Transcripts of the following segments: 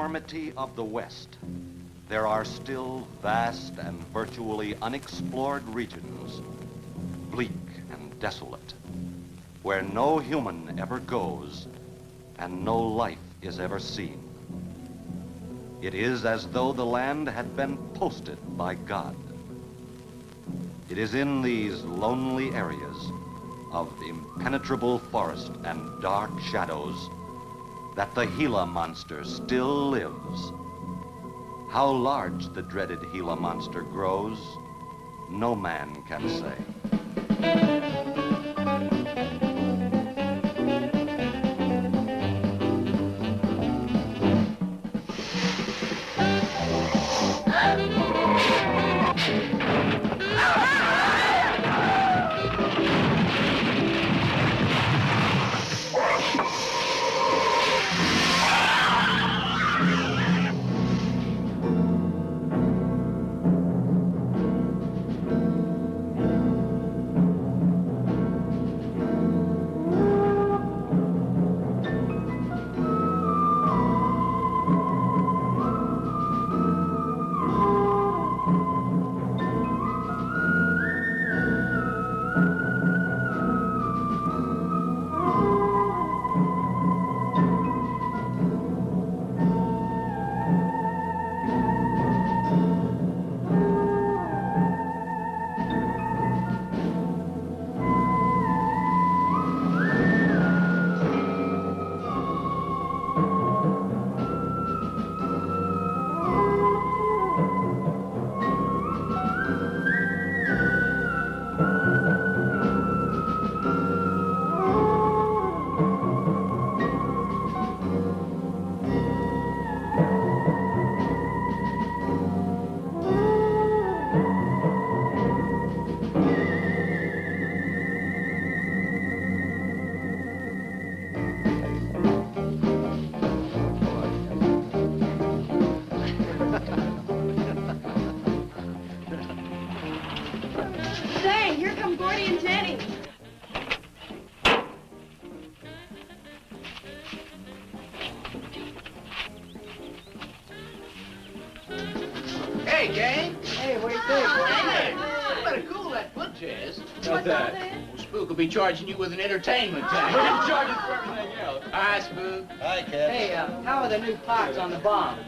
enormity of the West, there are still vast and virtually unexplored regions, bleak and desolate, where no human ever goes and no life is ever seen. It is as though the land had been posted by God. It is in these lonely areas of impenetrable forest and dark shadows that the Gila monster still lives. How large the dreaded Gila monster grows, no man can say. Hey, gang. Hey, what do you think? Hey, you better cool that foot, Jazz. What's that? Well, Spook will be charging you with an entertainment tax. We're gonna charge us for everything else. Hi, Spook. Hi, Kid. Hey, how are the new parts on the bomb?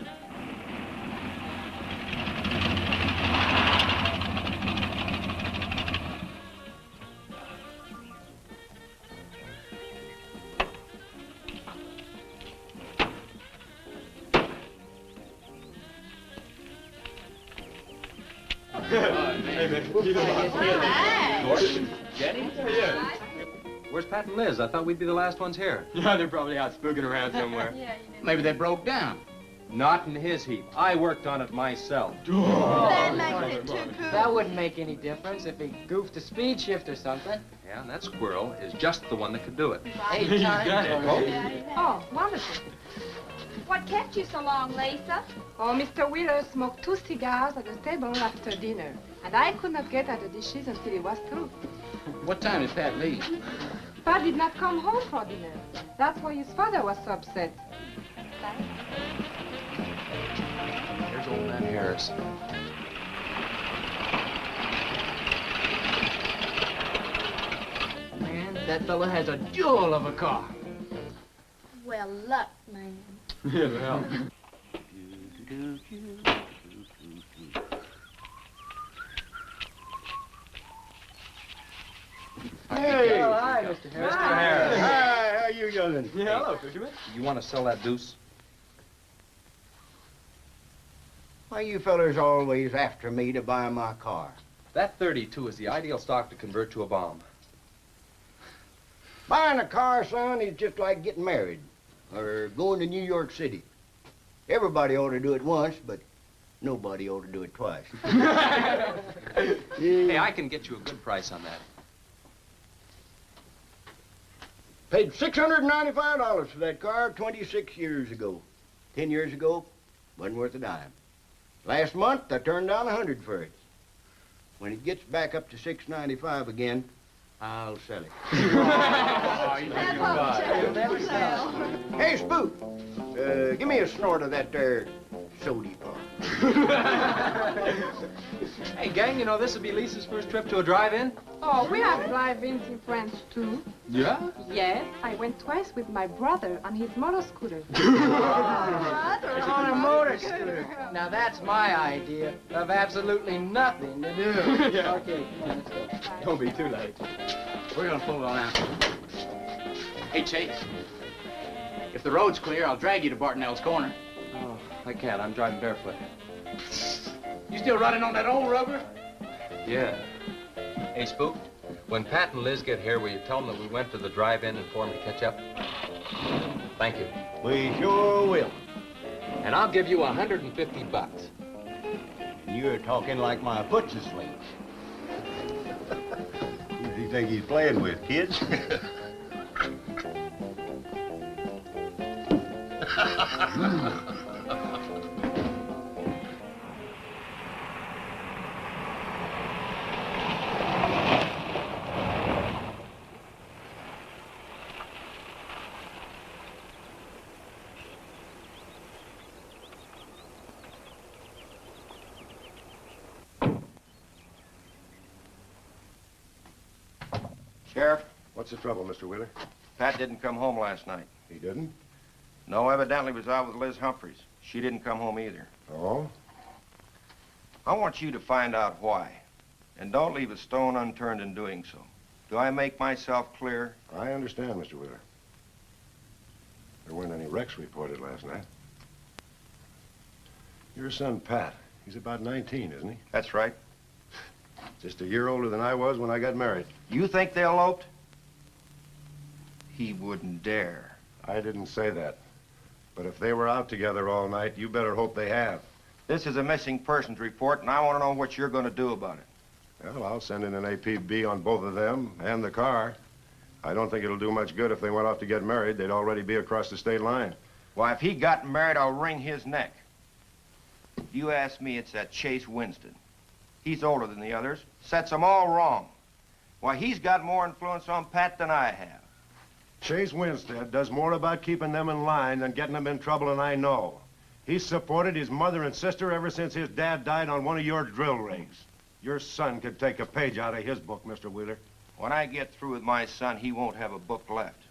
Hey, man. Jenny? Yeah. Where's Pat and Liz? I thought we'd be the last ones here. Yeah, they're probably out spooking around somewhere. Maybe they broke down. Not in his heap. I worked on it myself. That makes it too cool. That wouldn't make any difference if he goofed a speed shift or something. Yeah, and that squirrel is just the one that could do it. 8 times got it. already. Oh, wonderful. What kept you so long, Lisa? Oh, Mr. Wheeler smoked 2 cigars at the table after dinner, and I could not get at the dishes until it was through. What time did Pat leave? Pat did not come home for dinner. That's why his father was so upset. Here's old man Harris. Man, that fella has a jewel of a car. Well, luck, man. Yeah, well. Hey! Oh, hi, Mr. Harris. Mr. Harris. Hi, how you doing? Yeah, hello, fisherman. You want to sell that deuce? Why you fellers always after me to buy my car? That 32 is the ideal stock to convert to a bomb. Buying a car, son, is just like getting married or going to New York City. Everybody ought to do it once, but nobody ought to do it twice. Hey, I can get you a good price on that. Paid $695 for that car 26 years ago. 10 years ago, wasn't worth a dime. Last month, I turned down 100 for it. When it gets back up to $695 again, I'll sell it. That won't sell. Hey, Spook, Give me a snort of that there sody pop. Hey, gang, you know this will be Lisa's first trip to a drive-in? Oh, we have drive-ins in France, too. Yeah? Yes, I went twice with my brother on his motor scooter. On a motor scooter. Now that's my idea of absolutely nothing to do. Yeah. Okay, let's go. Don't be too late. We're gonna pull on out. Hey, Chase. If the road's clear, I'll drag you to Bartonell's corner. Oh, I can't. I'm driving barefoot. You still running on that old rubber? Yeah. Hey, Spook, when Pat and Liz get here, will you tell them that we went to the drive-in and for them to catch up? Thank you. We sure will. And I'll give you $150. You're talking like my foot's asleep. Who does he think he's playing with, kids? Sheriff, What's the trouble, Mr. Wheeler? Pat didn't come home last night. He didn't? No, evidently was out with Liz Humphreys. She didn't come home either. Oh? I want you to find out why. And don't leave a stone unturned in doing so. Do I make myself clear? I understand, Mr. Wheeler. There weren't any wrecks reported last night. Your son, Pat, he's about 19, isn't he? That's right. Just a year older than I was when I got married. You think they eloped? He wouldn't dare. I didn't say that. But if they were out together all night, you better hope they have. This is a missing persons report, and I want to know what you're going to do about it. Well, I'll send in an APB on both of them and the car. I don't think it'll do much good if they went off to get married. They'd already be across the state line. Why, if he got married, I'll wring his neck. You ask me, it's that Chase Winston. He's older than the others, sets them all wrong. Why, he's got more influence on Pat than I have. Chase Winstead does more about keeping them in line than getting them in trouble than I know. He's supported his mother and sister ever since his dad died on one of your drill rigs. Your son could take a page out of his book, Mr. Wheeler. When I get through with my son, he won't have a book left.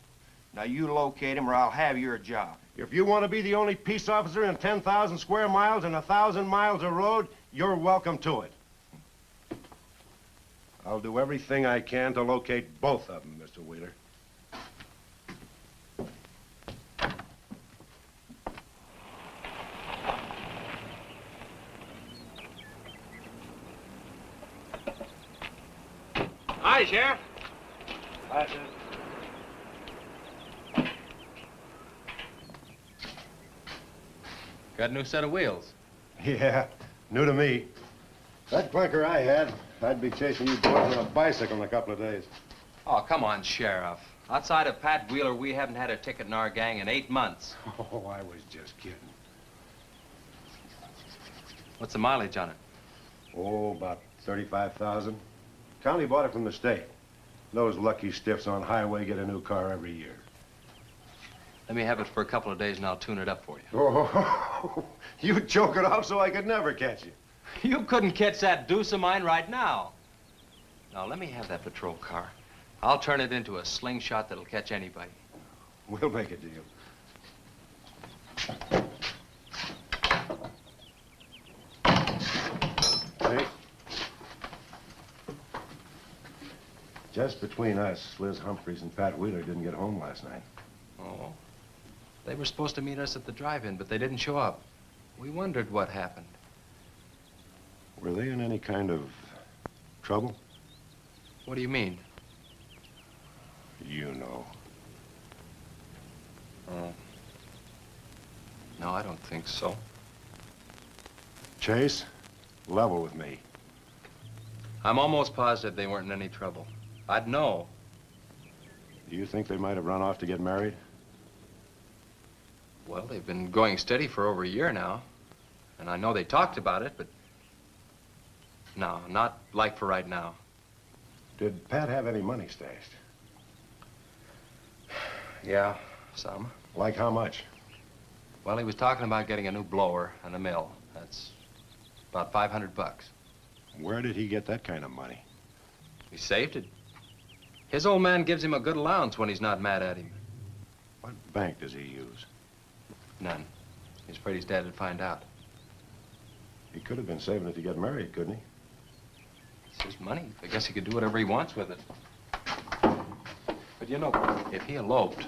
Now, you locate him or I'll have your job. If you want to be the only peace officer in 10,000 square miles and 1,000 miles of road, you're welcome to it. I'll do everything I can to locate both of them, Mr. Wheeler. Hi, Sheriff. Hi, sir. Got a new set of wheels. Yeah, new to me. That clinker I had, I'd be chasing you boys on a bicycle in a couple of days. Oh, come on, Sheriff. Outside of Pat Wheeler, we haven't had a ticket in our gang in 8 months. Oh, I was just kidding. What's the mileage on it? Oh, about 35,000. County bought it from the state. Those lucky stiffs on highway get a new car every year. Let me have it for a couple of days and I'll tune it up for you. Oh, you choke it off so I could never catch you. You couldn't catch that deuce of mine right now. Now, let me have that patrol car. I'll turn it into a slingshot that'll catch anybody. We'll make a deal. Hey. Just between us, Liz Humphreys and Pat Wheeler didn't get home last night. Oh. They were supposed to meet us at the drive-in, but they didn't show up. We wondered what happened. Were they in any kind of trouble? What do you mean? You know. Oh. No, I don't think so. Chase, level with me. I'm almost positive they weren't in any trouble. I'd know. Do you think they might have run off to get married? Well, they've been going steady for over a year now. And I know they talked about it, but... No, not like for right now. Did Pat have any money stashed? Yeah, some. Like how much? Well, he was talking about getting a new blower and a mill. That's about $500. Where did he get that kind of money? He saved it. His old man gives him a good allowance when he's not mad at him. What bank does he use? None. He's afraid his dad would find out. He could have been saving it to get married, couldn't he? It's his money. I guess he could do whatever he wants with it. But you know, if he eloped,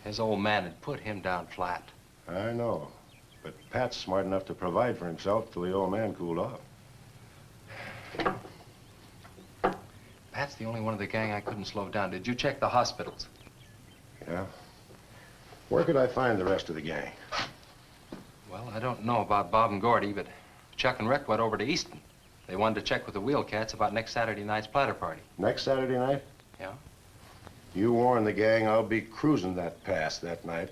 his old man had put him down flat. I know. But Pat's smart enough to provide for himself till the old man cooled off. Pat's the only one of the gang I couldn't slow down. Did you check the hospitals? Yeah. Where could I find the rest of the gang? Well, I don't know about Bob and Gordy, but Chuck and Rick went over to Easton. They wanted to check with the Wheel Cats about next Saturday night's platter party. Next Saturday night? Yeah? You warn the gang I'll be cruising that pass that night.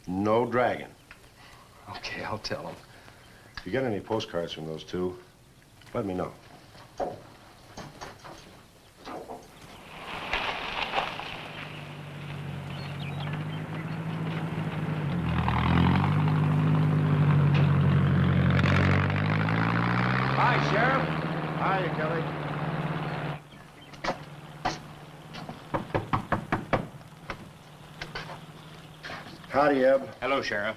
No dragging. Okay, I'll tell them. If you get any postcards from those two, let me know. Hi, Sheriff. Hiya, Kelly. Howdy, Eb. Hello, Sheriff.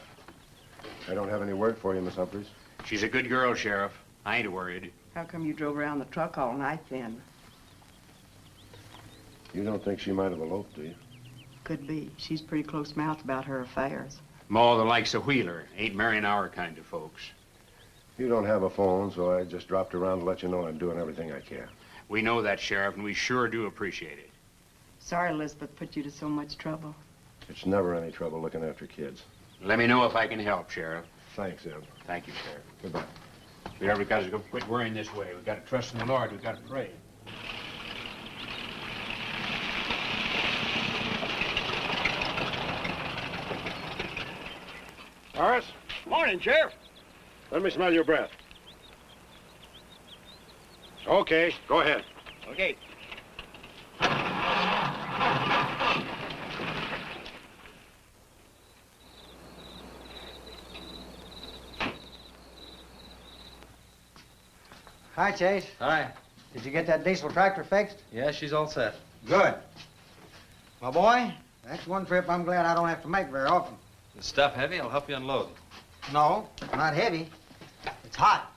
I don't have any word for you, Miss Humphreys. She's a good girl, Sheriff. I ain't worried. How come you drove around the truck all night then? You don't think she might have eloped, do you? Could be. She's pretty close-mouthed about her affairs. Ma, the likes of Wheeler, ain't marrying our kind of folks. You don't have a phone, so I just dropped around to let you know I'm doing everything I can. We know that, Sheriff, and we sure do appreciate it. Sorry Elizabeth put you to so much trouble. It's never any trouble looking after kids. Let me know if I can help, Sheriff. Thanks, Eb. Thank you, Sheriff. Goodbye. We ever got to quit worrying this way. We've got to trust in the Lord. We've got to pray. Horace? Morning, Sheriff. Let me smell your breath. Okay, go ahead. Okay. Hi, Chase. Hi. Did you get that diesel tractor fixed? Yeah, she's all set. Good. My boy, that's one trip I'm glad I don't have to make very often. The stuff heavy? I'll help you unload. No, not heavy. It's hot.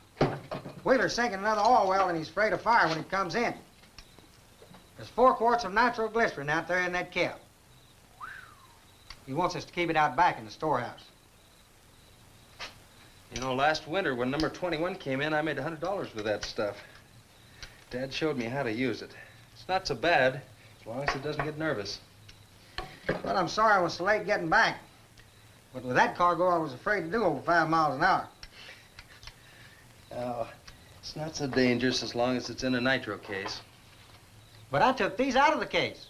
Wheeler's sinking another oil well and he's afraid of fire when he comes in. There's 4 quarts of nitroglycerin out there in that cap. He wants us to keep it out back in the storehouse. You know, last winter when number 21 came in, I made $100 with that stuff. Dad showed me how to use it. It's not so bad, as long as it doesn't get nervous. Well, I'm sorry I was so late getting back. But with that cargo, I was afraid to do over 5 miles an hour. Oh, it's not so dangerous as long as it's in a nitro case. But I took these out of the case.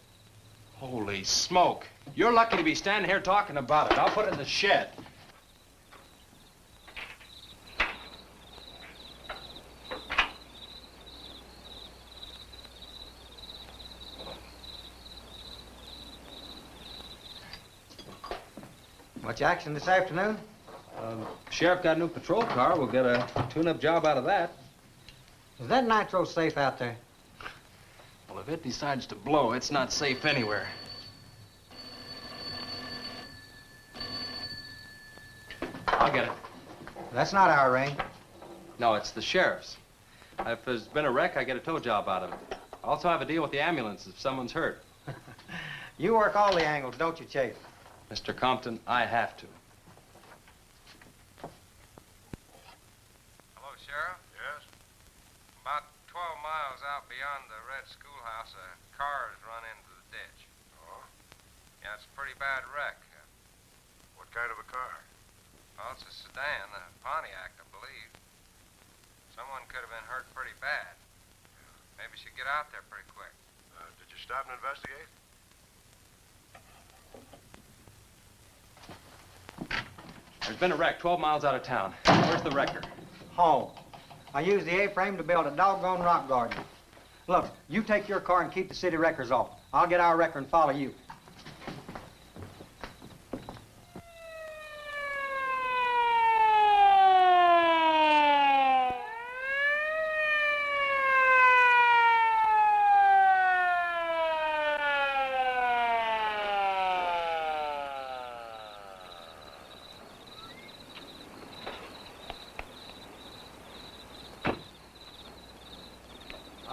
Holy smoke. You're lucky to be standing here talking about it. I'll put it in the shed. Much action this afternoon? Sheriff got a new patrol car. We'll get a tune-up job out of that. Is that nitro safe out there? Well, if it decides to blow, it's not safe anywhere. I'll get it. That's not our range. No, it's the sheriff's. If there's been a wreck, I get a tow job out of it. I also have a deal with the ambulance if someone's hurt. You work all the angles, don't you, Chase? Mr. Compton, I have to. Hello, Sheriff? Yes? About 12 miles out beyond the red schoolhouse, a car has run into the ditch. Oh? Yeah, it's a pretty bad wreck. What kind of a car? Well, it's a sedan, a Pontiac, I believe. Someone could have been hurt pretty bad. Maybe you should get out there pretty quick. Did you stop and investigate? There's been a wreck 12 miles out of town. Where's the wrecker? Home. I used the A-frame to build a doggone rock garden. Look, you take your car and keep the city wreckers off. I'll get our wrecker and follow you.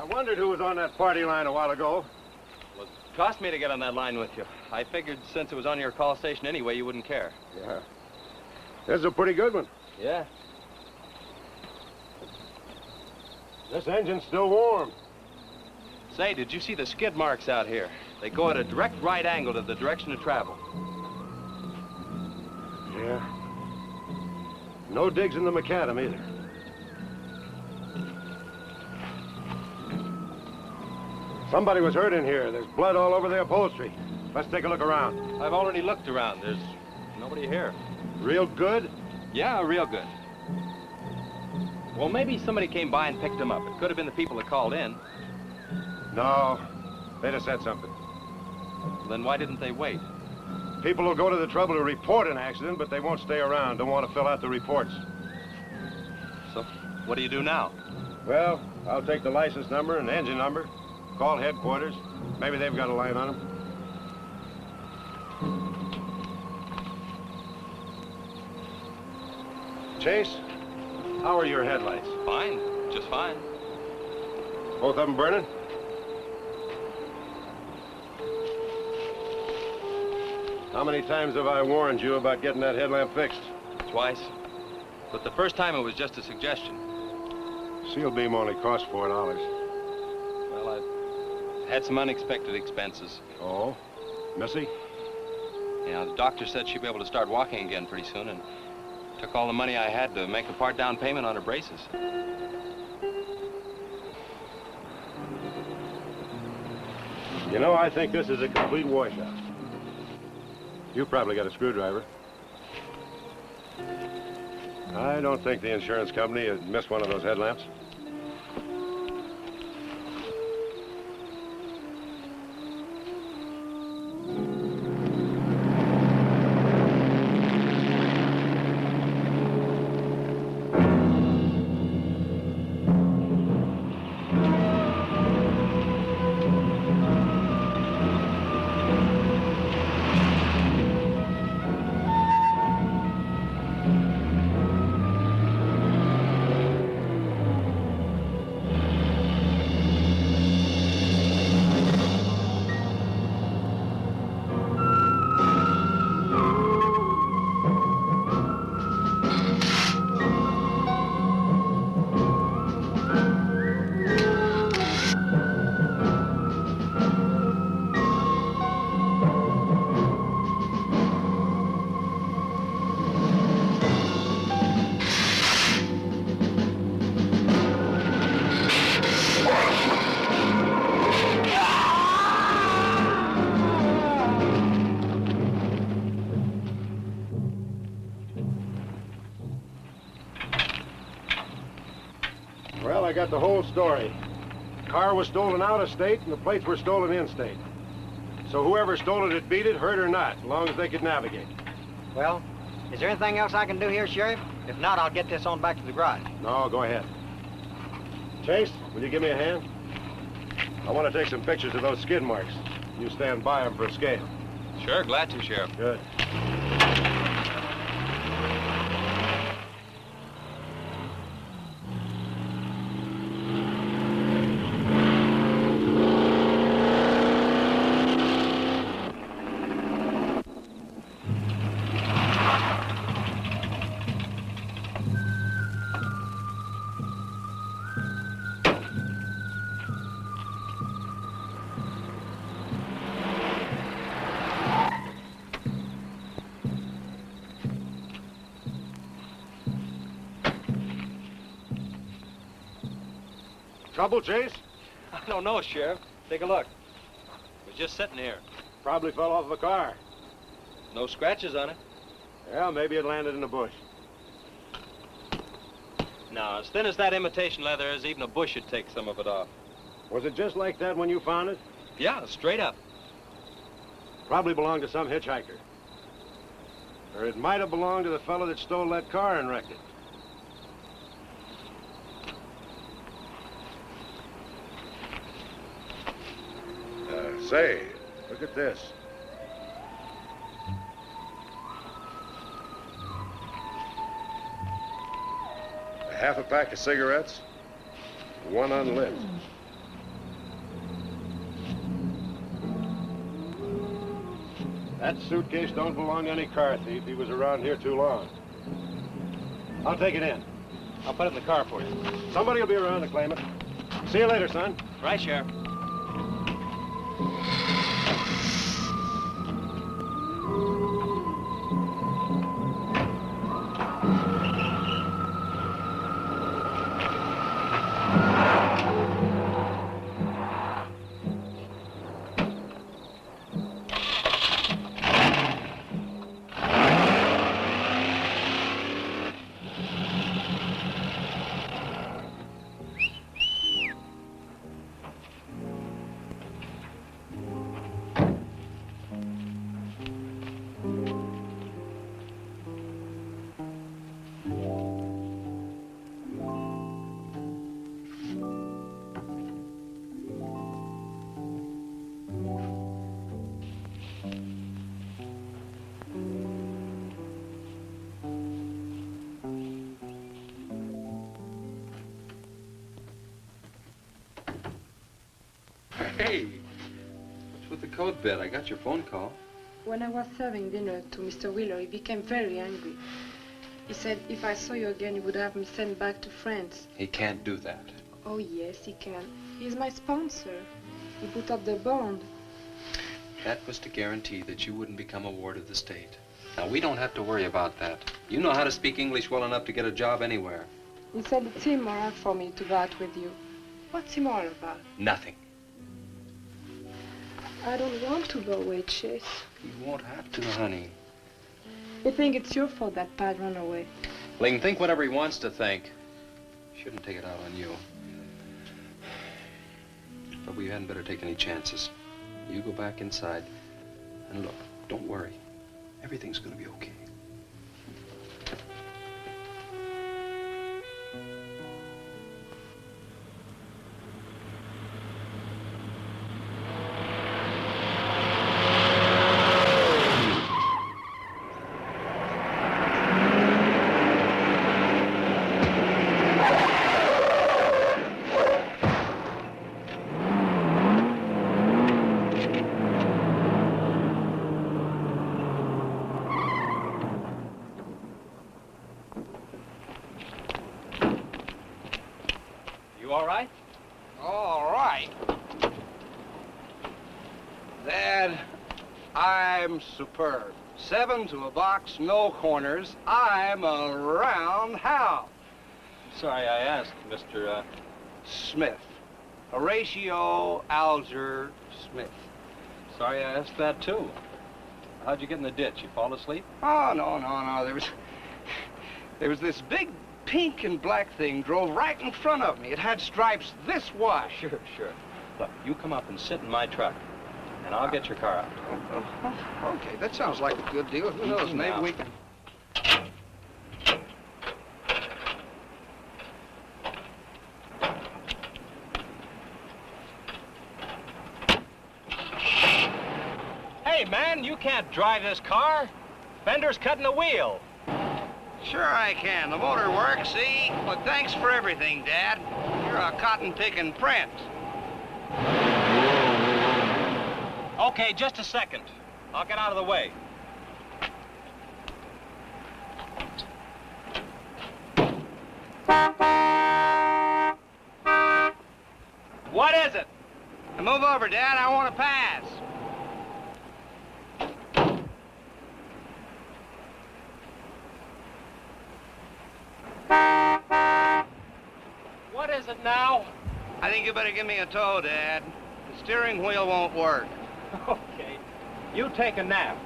I wondered who was on that party line a while ago. Well, it cost me to get on that line with you. I figured since it was on your call station anyway, you wouldn't care. Yeah. This is a pretty good one. Yeah. This engine's still warm. Say, did you see the skid marks out here? They go at a direct right angle to the direction of travel. Yeah. No digs in the macadam either. Somebody was hurt in here. There's blood all over the upholstery. Let's take a look around. I've already looked around. There's nobody here. Real good? Yeah, real good. Well, maybe somebody came by and picked them up. It could have been the people that called in. No. They'd have said something. Then why didn't they wait? People will go to the trouble to report an accident, but they won't stay around. Don't want to fill out the reports. So, what do you do now? Well, I'll take the license number and engine number, call headquarters. Maybe they've got a line on them. Chase, how are your headlights? Fine, just fine. Both of them burning? How many times have I warned you about getting that headlamp fixed? Twice. But the first time it was just a suggestion. Seal beam only cost $4. Well, I've had some unexpected expenses. Oh? Missy? Yeah, the doctor said she'd be able to start walking again pretty soon, and took all the money I had to make a part down payment on her braces. You know, I think this is a complete washout. You probably got a screwdriver. I don't think the insurance company had missed one of those headlamps. Well, I got the whole story. The car was stolen out of state, and the plates were stolen in state. So whoever stole it, beat it, hurt or not, as long as they could navigate. Well, is there anything else I can do here, Sheriff? If not, I'll get this on back to the garage. No, go ahead. Chase, will you give me a hand? I want to take some pictures of those skid marks. You stand by them for a scale. Sure, glad to, Sheriff. Good. Trouble, Chase? I don't know, Sheriff. Take a look. It was just sitting here. Probably fell off the car. No scratches on it. Yeah, maybe it landed in a bush. No, as thin as that imitation leather is, even a bush would take some of it off. Was it just like that when you found it? Yeah, straight up. Probably belonged to some hitchhiker. Or it might have belonged to the fellow that stole that car and wrecked it. Say, look at this. A half a pack of cigarettes, one unlit. That suitcase don't belong to any car thief. He was around here too long. I'll take it in. I'll put it in the car for you. Somebody will be around to claim it. See you later, son. Right, Sheriff. Hey, what's with the coat bed? I got your phone call. When I was serving dinner to Mr. Wheeler, he became very angry. He said if I saw you again, he would have me sent back to France. He can't do that. Oh, yes, he can. He's my sponsor. He put up the bond. That was to guarantee that you wouldn't become a ward of the state. Now, we don't have to worry about that. You know how to speak English well enough to get a job anywhere. He said it's immoral for me to go out with you. What's immoral about? Nothing. I don't want to go away, Chase. You won't have to, honey. You think it's your fault that Pat ran away? Well, he can think whatever he wants to think. Shouldn't take it out on you. But we hadn't better take any chances. You go back inside, and look, don't worry. Everything's gonna be okay. All right? All right. Dad, I'm superb. 7 to a box, no corners. I'm a roundhouse. Sorry I asked, Mr. Smith. Horatio Alger Smith. Sorry I asked that, too. How'd you get in the ditch? You fall asleep? Oh, no. There was this big pink and black thing drove right in front of me. It had stripes this wide. Sure. Look, you come up and sit in my truck, and I'll get your car out. Okay, that sounds like a good deal. Who knows, maybe we can... Hey, man, you can't drive this car. Fender's cutting the wheel. Sure I can. The motor works, see? But thanks for everything, Dad. You're a cotton-picking prince. Okay, just a second. I'll get out of the way. What is it? Now move over, Dad. I want to pass. What is it now? I think you better give me a tow, Dad. The steering wheel won't work. Okay. You take a nap.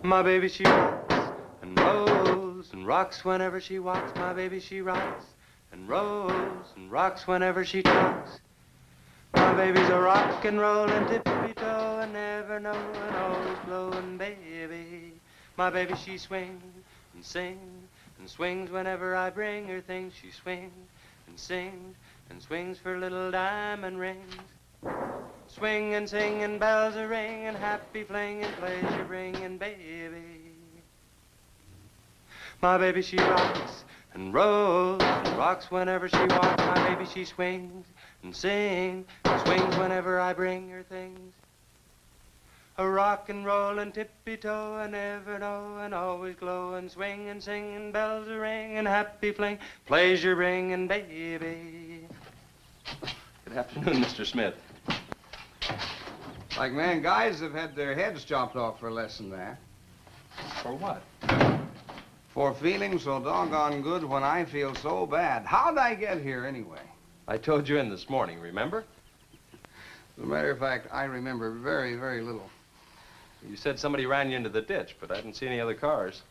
My baby, she rocks and rolls and rocks whenever she walks. My baby, she rocks and rolls and rocks whenever she talks. My baby's a rock and rollin' tippy-toe and never knowin', always blowin' baby. My baby, she swings and sings and swings whenever I bring her things. She swings and sings and swings for little diamond rings. swinging, singing, bells are ringing, happy flinging, pleasure bringing, baby. My baby, she rocks and rolls and rocks whenever she walks. My baby, she swings and sings and swings whenever I bring her things. A rock and roll and tippy-toe and ever know and always glow and swing and sing and bells are ringing, happy fling, pleasure bringing, baby. Good afternoon, Mr. Smith. Like man, guys have had their heads chopped off for less than that. For what? For feeling so doggone good when I feel so bad. How'd I get here anyway? I told you in this morning, remember? As a matter of fact, I remember very, very little. You said somebody ran you into the ditch, but I didn't see any other cars.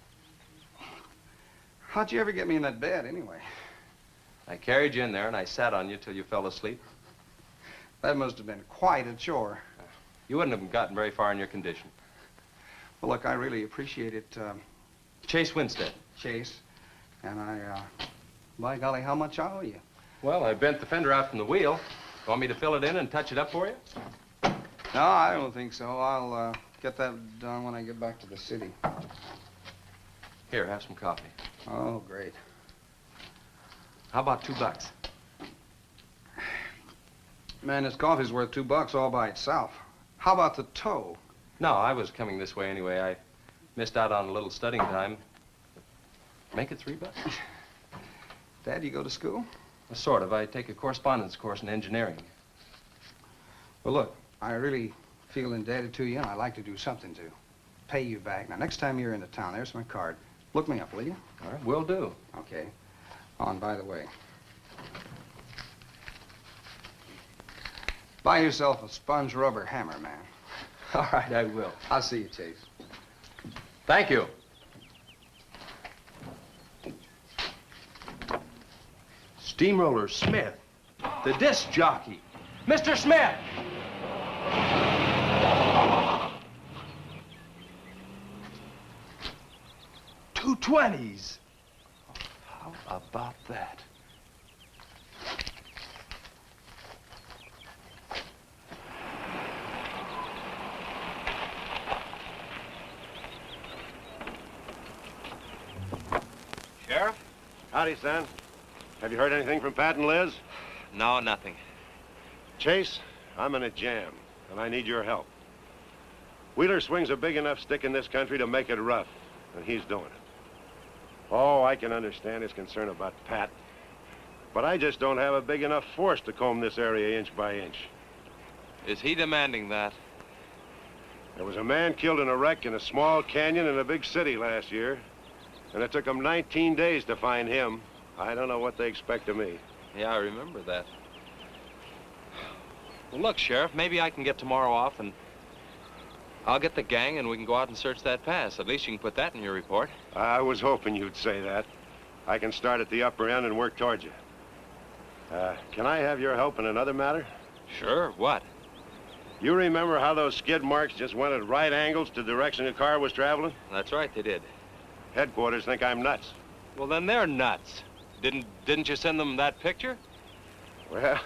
How'd you ever get me in that bed anyway? I carried you in there and I sat on you till you fell asleep. That must have been quite a chore. You wouldn't have gotten very far in your condition. Well, look, I really appreciate it. Chase Winstead. Chase. And by golly, how much I owe you? Well, I bent the fender out from the wheel. Want me to fill it in and touch it up for you? No, I don't think so. I'll get that done when I get back to the city. Here, have some coffee. Oh, great. How about $2? Man, this coffee's worth $2 all by itself. How about the tow? No, I was coming this way anyway. I missed out on a little studying time. Make it $3. Dad, you go to school? Sort of. I take a correspondence course in engineering. Well, look, I really feel indebted to you, and I'd like to do something to pay you back. Now, next time you're in the town, there's my card. Look me up, will you? All right, will do. Okay. Oh, and by the way, buy yourself a sponge rubber hammer, man. All right, I will. I'll see you, Chase. Thank you. Steamroller Smith, the disc jockey. Mr. Smith! $2.20s. How about that? Sheriff? Howdy, son. Have you heard anything from Pat and Liz? No, nothing. Chase, I'm in a jam, and I need your help. Wheeler swings a big enough stick in this country to make it rough, and he's doing it. Oh, I can understand his concern about Pat, but I just don't have a big enough force to comb this area inch by inch. Is he demanding that? There was a man killed in a wreck in a small canyon in a big city last year, and it took them 19 days to find him. I don't know what they expect of me. Yeah, I remember that. Well, look, Sheriff, maybe I can get tomorrow off and I'll get the gang and we can go out and search that pass. At least you can put that in your report. I was hoping you'd say that. I can start at the upper end and work towards you. Can I have your help in another matter? Sure, what? You remember how those skid marks just went at right angles to the direction the car was traveling? That's right, they did. Headquarters think I'm nuts. Well, then they're nuts. Didn't you send them that picture? Well,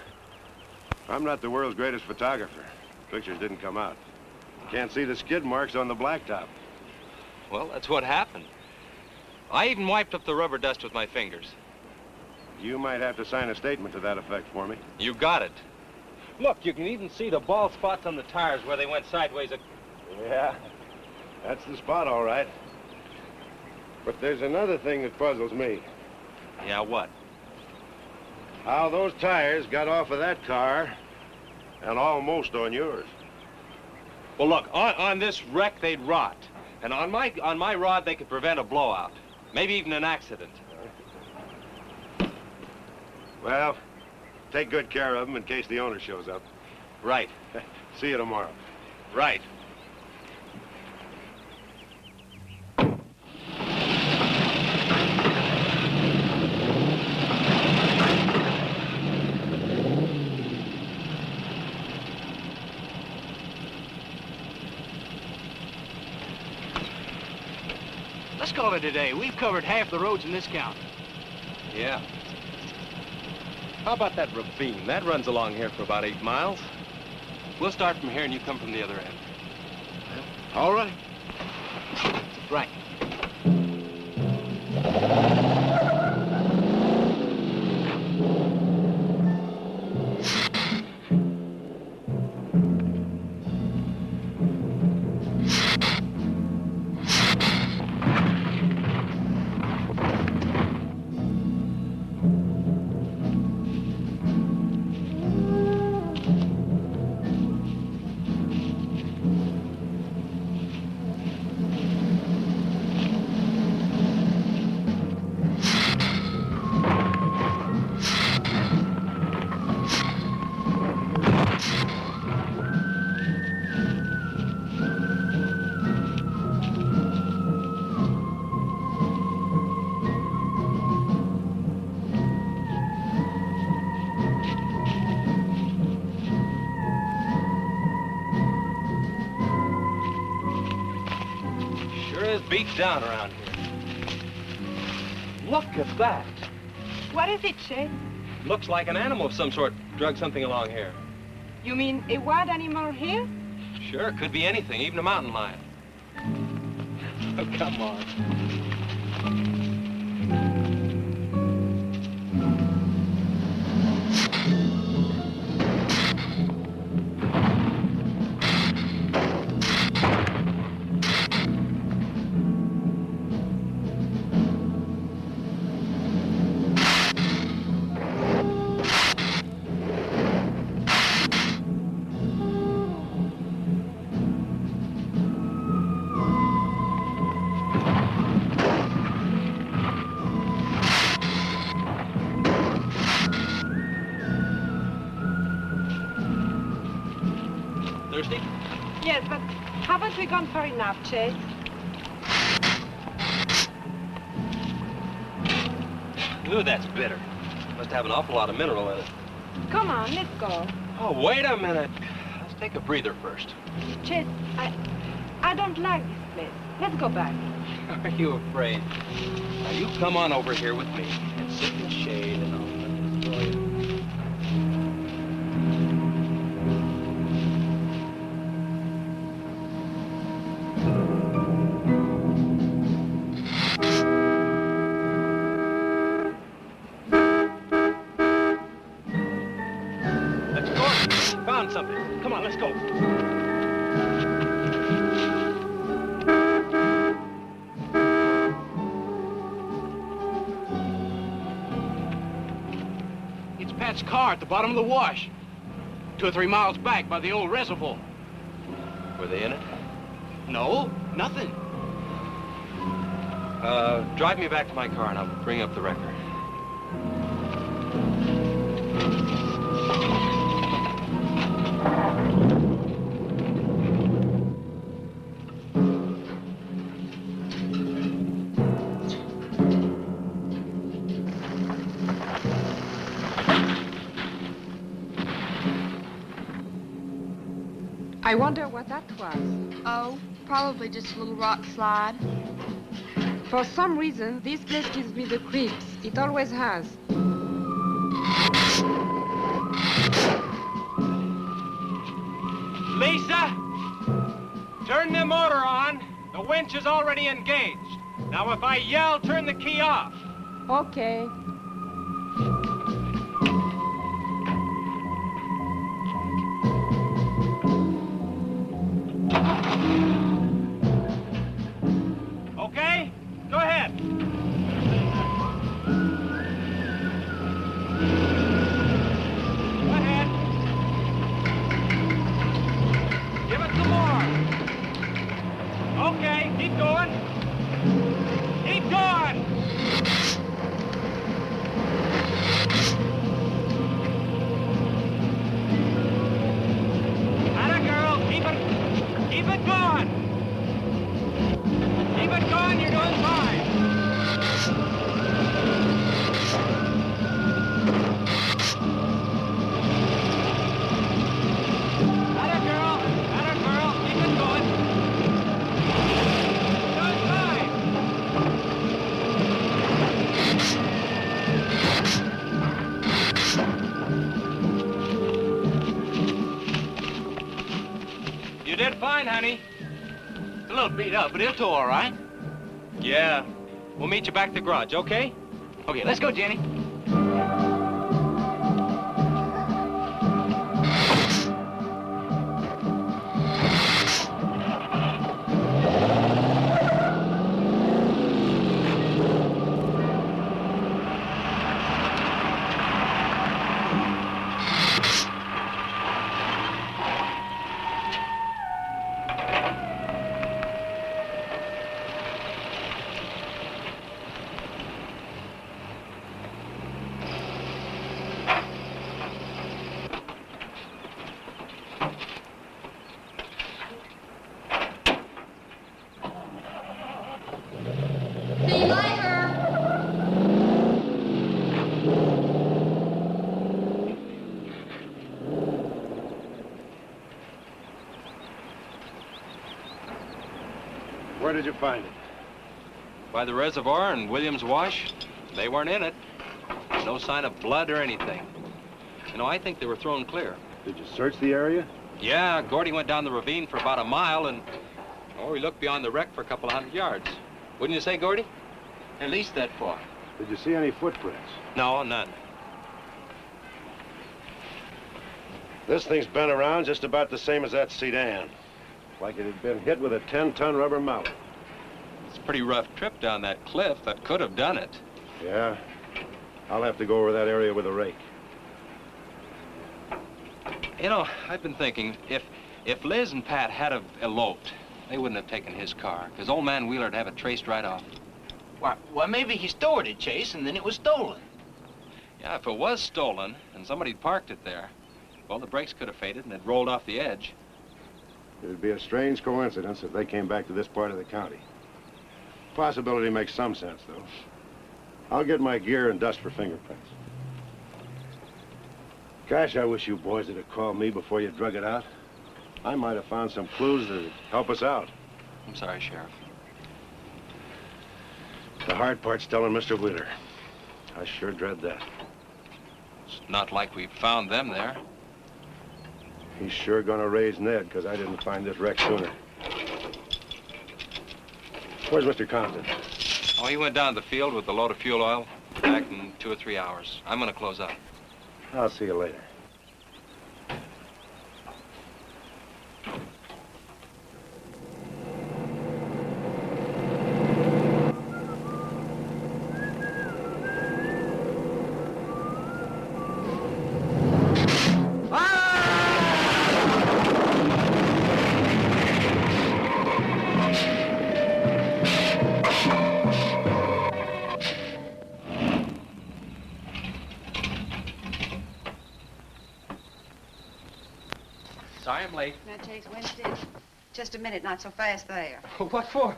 I'm not the world's greatest photographer. The pictures didn't come out. Can't see the skid marks on the blacktop. Well, that's what happened. I even wiped up the rubber dust with my fingers. You might have to sign a statement to that effect for me. You got it. Look, you can even see the bald spots on the tires where they went sideways. Yeah, that's the spot, all right. But there's another thing that puzzles me. Yeah, what? How those tires got off of that car and almost on yours. Well, look, on this wreck, they'd rot. And on my rod, they could prevent a blowout. Maybe even an accident. Well, take good care of them in case the owner shows up. Right. See you tomorrow. Right. Let's call it a day. We've covered half the roads in this county. Yeah. How about that ravine? That runs along here for about 8 miles. We'll start from here and you come from the other end. All right. Right. Beat down around here. Look at that. What is it, Shay? Looks like an animal of some sort drug something along here. You mean a wild animal here? Sure, could be anything, even a mountain lion. Oh, come on. Thirsty? Yes, but haven't we gone far enough, Chase? Ooh, that's bitter. Must have an awful lot of mineral in it. Come on, let's go. Oh, wait a minute. Let's take a breather first. Chase, I don't like this place. Let's go back. Are you afraid? Now, you come on over here with me and sit in the shade and I'll enjoy it. Something. Come on, let's go. It's Pat's car at the bottom of the wash. 2 or 3 miles back by the old reservoir. Were they in it? No, nothing. Drive me back to my car and I'll bring up the record. I wonder what that was. Oh, probably just a little rock slide. For some reason, this place gives me the creeps. It always has. Lisa! Turn the motor on. The winch is already engaged. Now, if I yell, turn the key off. Okay. Okay? Go ahead. Go ahead. Give it some more. Okay, keep going. Keep going. Atta girl, keep it going. Keep it going, you're doing fine. Atta girl, keep it going. You did fine, honey. It's a little beat up, but he'll tow all right. Yeah. We'll meet you back at the garage, okay? Okay, let's go, Jenny. See you later. Where did you find it? By the reservoir and Williams Wash. They weren't in it. No sign of blood or anything. You know, I think they were thrown clear. Did you search the area? Yeah, Gordy went down the ravine for about a mile and... Oh, he looked beyond the wreck for a couple of 100 yards. Wouldn't you say, Gordy? At least that far. Did you see any footprints? No, none. This thing's been around just about the same as that sedan. Like it had been hit with a 10-ton rubber mallet. It's a pretty rough trip down that cliff. That could have done it. Yeah? I'll have to go over that area with a rake. You know, I've been thinking, if Liz and Pat had have eloped, they wouldn't have taken his car, because old man Wheeler'd have it traced right off. Why, maybe he stored it, Chase, and then it was stolen. Yeah, if it was stolen and somebody parked it there, well, the brakes could have faded and it rolled off the edge. It'd be a strange coincidence if they came back to this part of the county. Possibility makes some sense, though. I'll get my gear and dust for fingerprints. Gosh, I wish you boys would have called me before you drug it out. I might have found some clues that would help us out. I'm sorry, Sheriff. The hard part's telling Mr. Wheeler. I sure dread that. It's not like we found them there. He's sure gonna raise Ned, because I didn't find this wreck sooner. Where's Mr. Compton? Oh, he went down to the field with a load of fuel oil. Back in 2 or 3 hours. I'm gonna close up. I'll see you later. Sorry I'm late. Now, Chase Winston, just a minute, not so fast there. What for?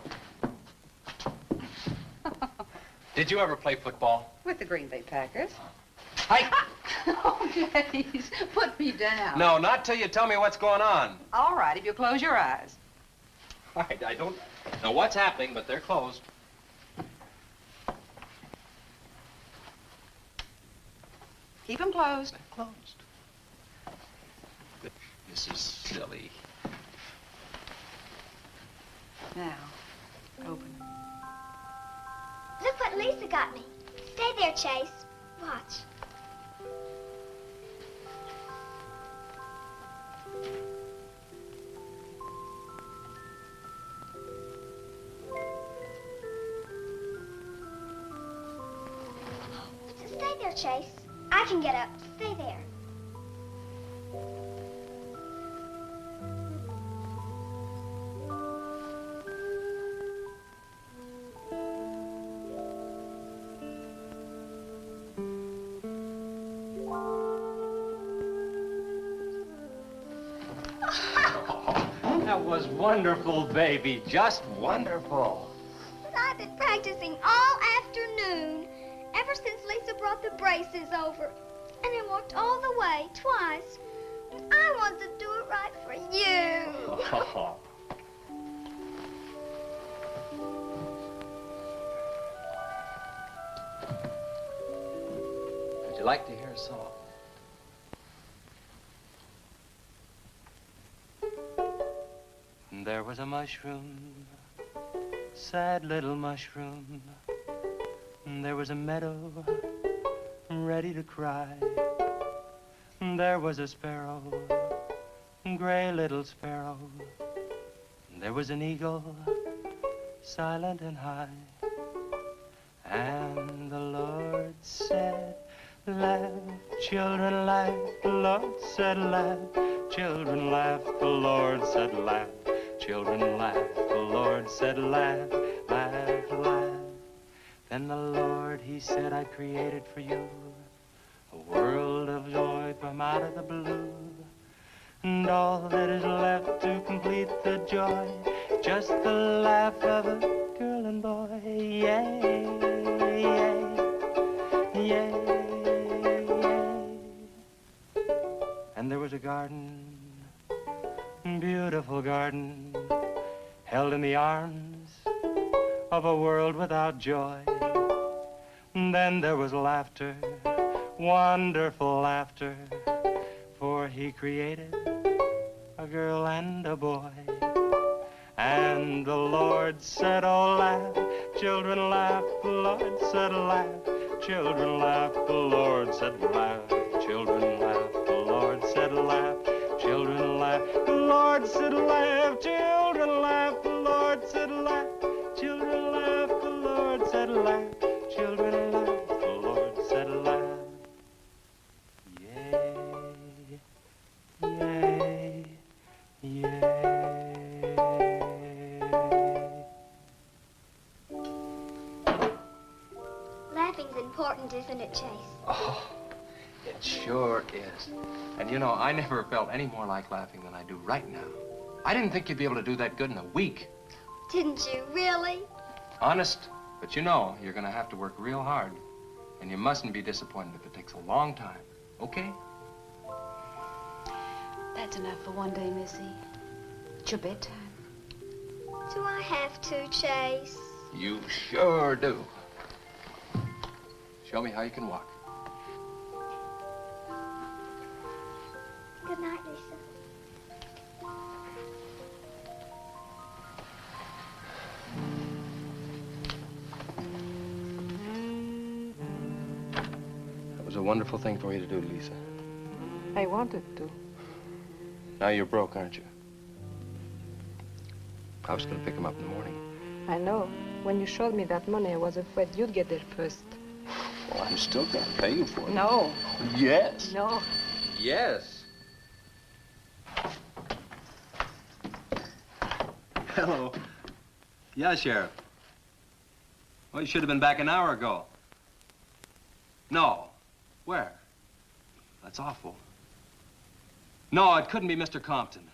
Did you ever play football? With the Green Bay Packers. Hey! Oh, please, put me down. No, not till you tell me what's going on. All right, if you close your eyes. All right, I don't know what's happening, but they're closed. Keep them closed. They're closed. This is silly. Now, open. Look what Lisa got me. Stay there, Chase. Watch. Stay there, Chase. I can get up. Stay there. That was wonderful, baby. Just wonderful. But I've been practicing all afternoon, ever since Lisa brought the braces over. And I walked all the way, twice. I wanted to do it right for you. Would you like to hear a song? Oh, There was a mushroom, sad little mushroom. There was a meadow ready to cry. There was a sparrow, gray little sparrow. There was an eagle, silent and high. And the Lord said, laugh, children, laugh. The Lord said, laugh, children, laugh. The Lord said, laugh, children, laugh. The Lord said, laugh, laugh, laugh. Then the Lord, he said, I created for you a world of joy from out of the blue. And all that is left to complete the joy, just the laugh of a girl and boy. Yay, yay, yay, yay. And there was a garden, beautiful garden, held in the arms of a world without joy. And then there was laughter, wonderful laughter, for he created a girl and a boy. And the Lord said, oh, laugh, children, laugh. The Lord said, laugh, children, laugh. The Lord said, laugh, children, laugh. The Lord said, laugh, children, laugh. The Lord said, laugh, children, laugh. The Lord said, laugh, children, laugh. The Lord said, laugh, children, laugh. The Lord said, laugh. Yay, yay, Laughing's important, isn't it, Chase? Oh, it sure is. And you know, I never felt any more like laughing than I do right now. I didn't think you'd be able to do that good in a week. Didn't you, really? Honest. But you know, you're gonna have to work real hard. And you mustn't be disappointed if it takes a long time. Okay? That's enough for one day, Missy. It's your bedtime. Do I have to, Chase? You sure do. Show me how you can walk. Good night, Lisa. That was a wonderful thing for you to do, Lisa. I wanted to. Now you're broke, aren't you? I was going to pick him up in the morning. I know. When you showed me that money, I was afraid you'd get there first. Well, I'm still going to pay you for it. No. Yes. No. Yes. Hello. Yeah, Sheriff. Well, you should have been back an hour ago. No. Where? That's awful. No, it couldn't be Mr. Compton.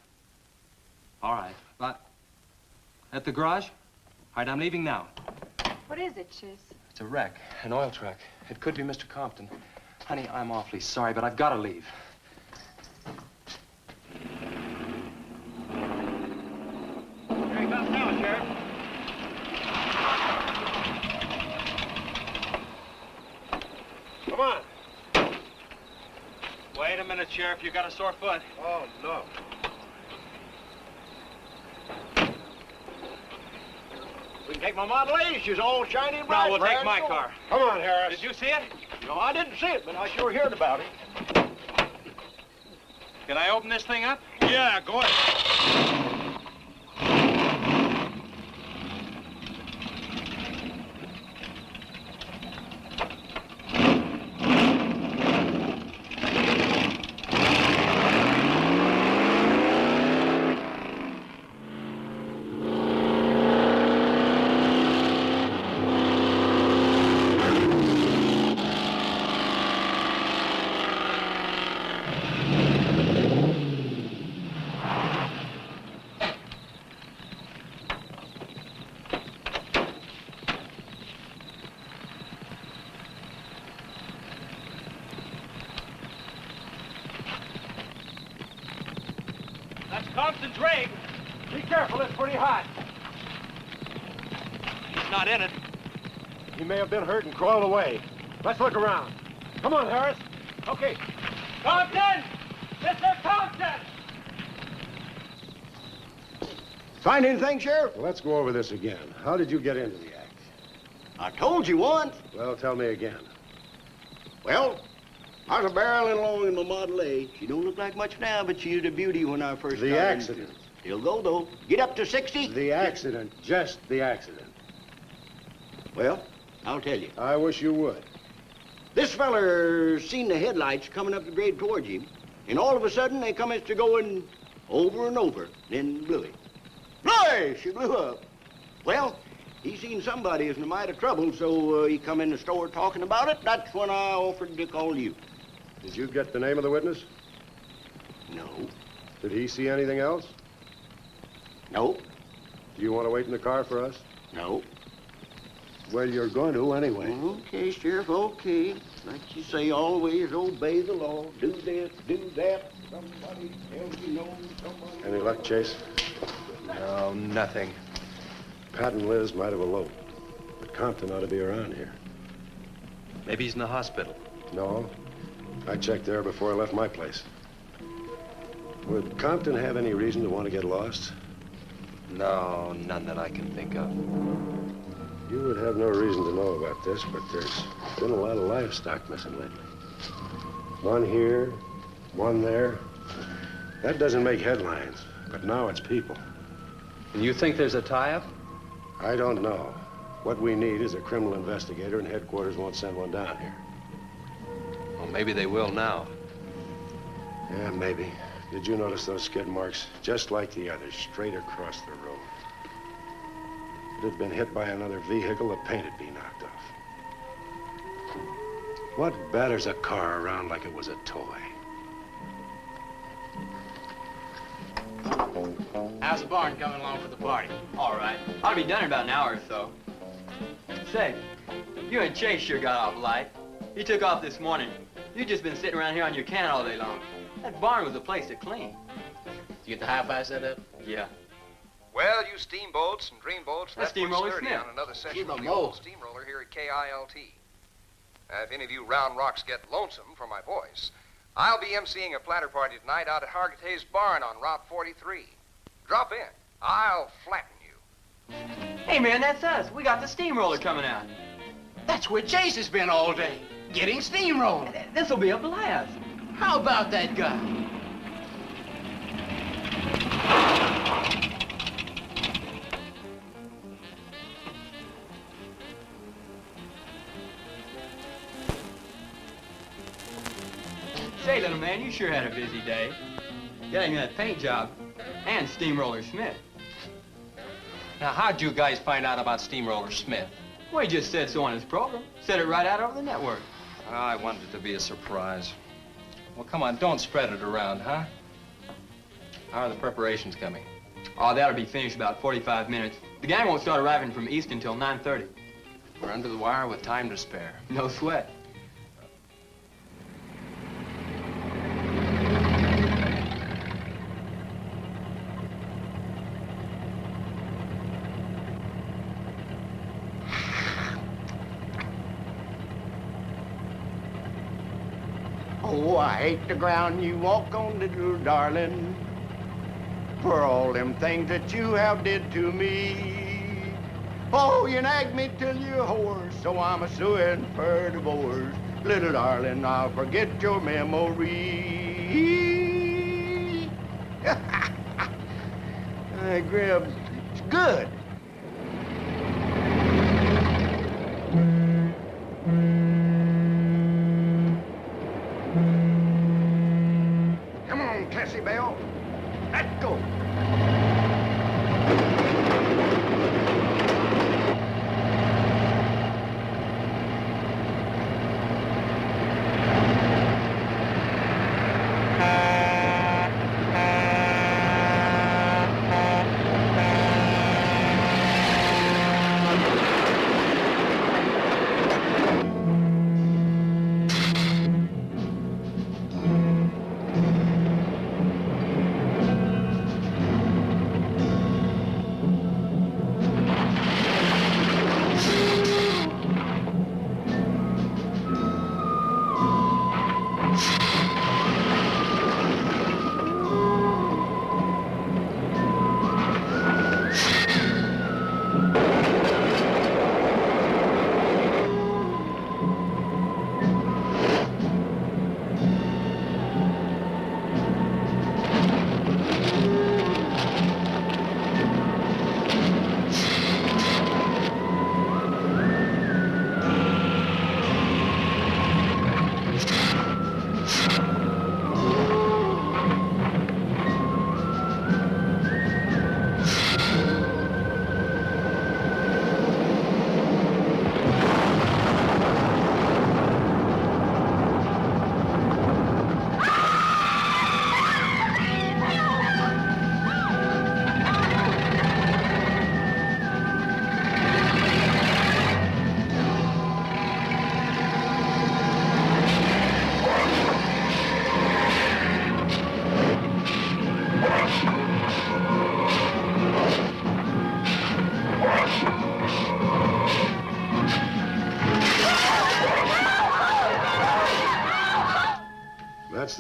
All right, but at the garage? All right, I'm leaving now. What is it, Chase? It's a wreck, an oil truck. It could be Mr. Compton. Honey, I'm awfully sorry, but I've got to leave. Here he comes now, Sheriff. Come on. Wait a minute, Sheriff. You got a sore foot. Oh, no. We can take my Model A. She's all shiny and bright. No, we'll take my car. Come on, Harris. Did you see it? No, I didn't see it, but I sure heard about it. Can I open this thing up? Yeah, go ahead. Compton's rig. Be careful, it's pretty hot. He's not in it. He may have been hurt and crawled away. Let's look around. Come on, Harris. Okay. Compton! Mr. Compton! Find anything, Sheriff? Well, let's go over this again. How did you get into the act? I told you once. Well, tell me again. Well, I was barreling along in my Model A. She don't look like much now, but she was a beauty when I first The started. accident. He'll go, though. Get up to 60. The accident. Just the accident. Well, I'll tell you. I wish you would. This feller seen the headlights coming up the grade towards him, and all of a sudden they commenced to going over and over, then blew him. Bloy! She blew up. Well, he seen somebody was in a mite of trouble, so he come in the store talking about it. That's when I offered to call you. Did you get the name of the witness? No. Did he see anything else? No. Do you want to wait in the car for us? No. Well, you're going to anyway. Okay, Sheriff, okay. Like you say, always obey the law. Do this, do that. Somebody tells you no, somebody... Any luck, Chase? No, nothing. Pat and Liz might have eloped, but Compton ought to be around here. Maybe he's in the hospital. No. I checked there before I left my place. Would Compton have any reason to want to get lost? No, none that I can think of. You would have no reason to know about this, but there's been a lot of livestock missing lately. One here, one there. That doesn't make headlines, but now it's people. And you think there's a tie-up? I don't know. What we need is a criminal investigator, and headquarters won't send one down here. Well, maybe they will now. Yeah, maybe. Did you notice those skid marks? Just like the others, straight across the road. If it had been hit by another vehicle, the paint would be knocked off. What batters a car around like it was a toy? How's the barn coming along for the party? All right. Ought to be done in about an hour or so. Say, you and Chase sure got off light. He took off this morning. You just been sitting around here on your can all day long. That barn was a place to clean. Did you get the hi-fi set up? Yeah. Well, you steamboats and dreamboats, That's that puts Steamroller Sturdy Smith. on another session Keep of 'em the old low. steamroller here at KILT. If any of you round rocks get lonesome for my voice, I'll be emceeing a platter party tonight out at Hargitay's Barn on Route 43. Drop in. I'll flatten you. Hey, man, that's us. We got the steamroller coming out. That's where Chase has been all day, getting steamrolled. This'll be a blast. How about that guy? Say, little man, you sure had a busy day. Getting that paint job and Steamroller Smith. Now, how'd you guys find out about Steamroller Smith? Well, he just said so on his program. Said it right out over the network. I wanted it to be a surprise. Well, come on, don't spread it around, huh? How are the preparations coming? Oh, that'll be finished about 45 minutes. The gang won't start arriving from East until 9:30. We're under the wire with time to spare. No sweat. Oh, I hate the ground you walk on, little darling, for all them things that you have did to me. Oh, you nagged me till you're hoarse, so I'm a-suing for divorce. Little darling, I'll forget your memory. Hey, Grib, it's good. Come on, Classy Belle. Let's go.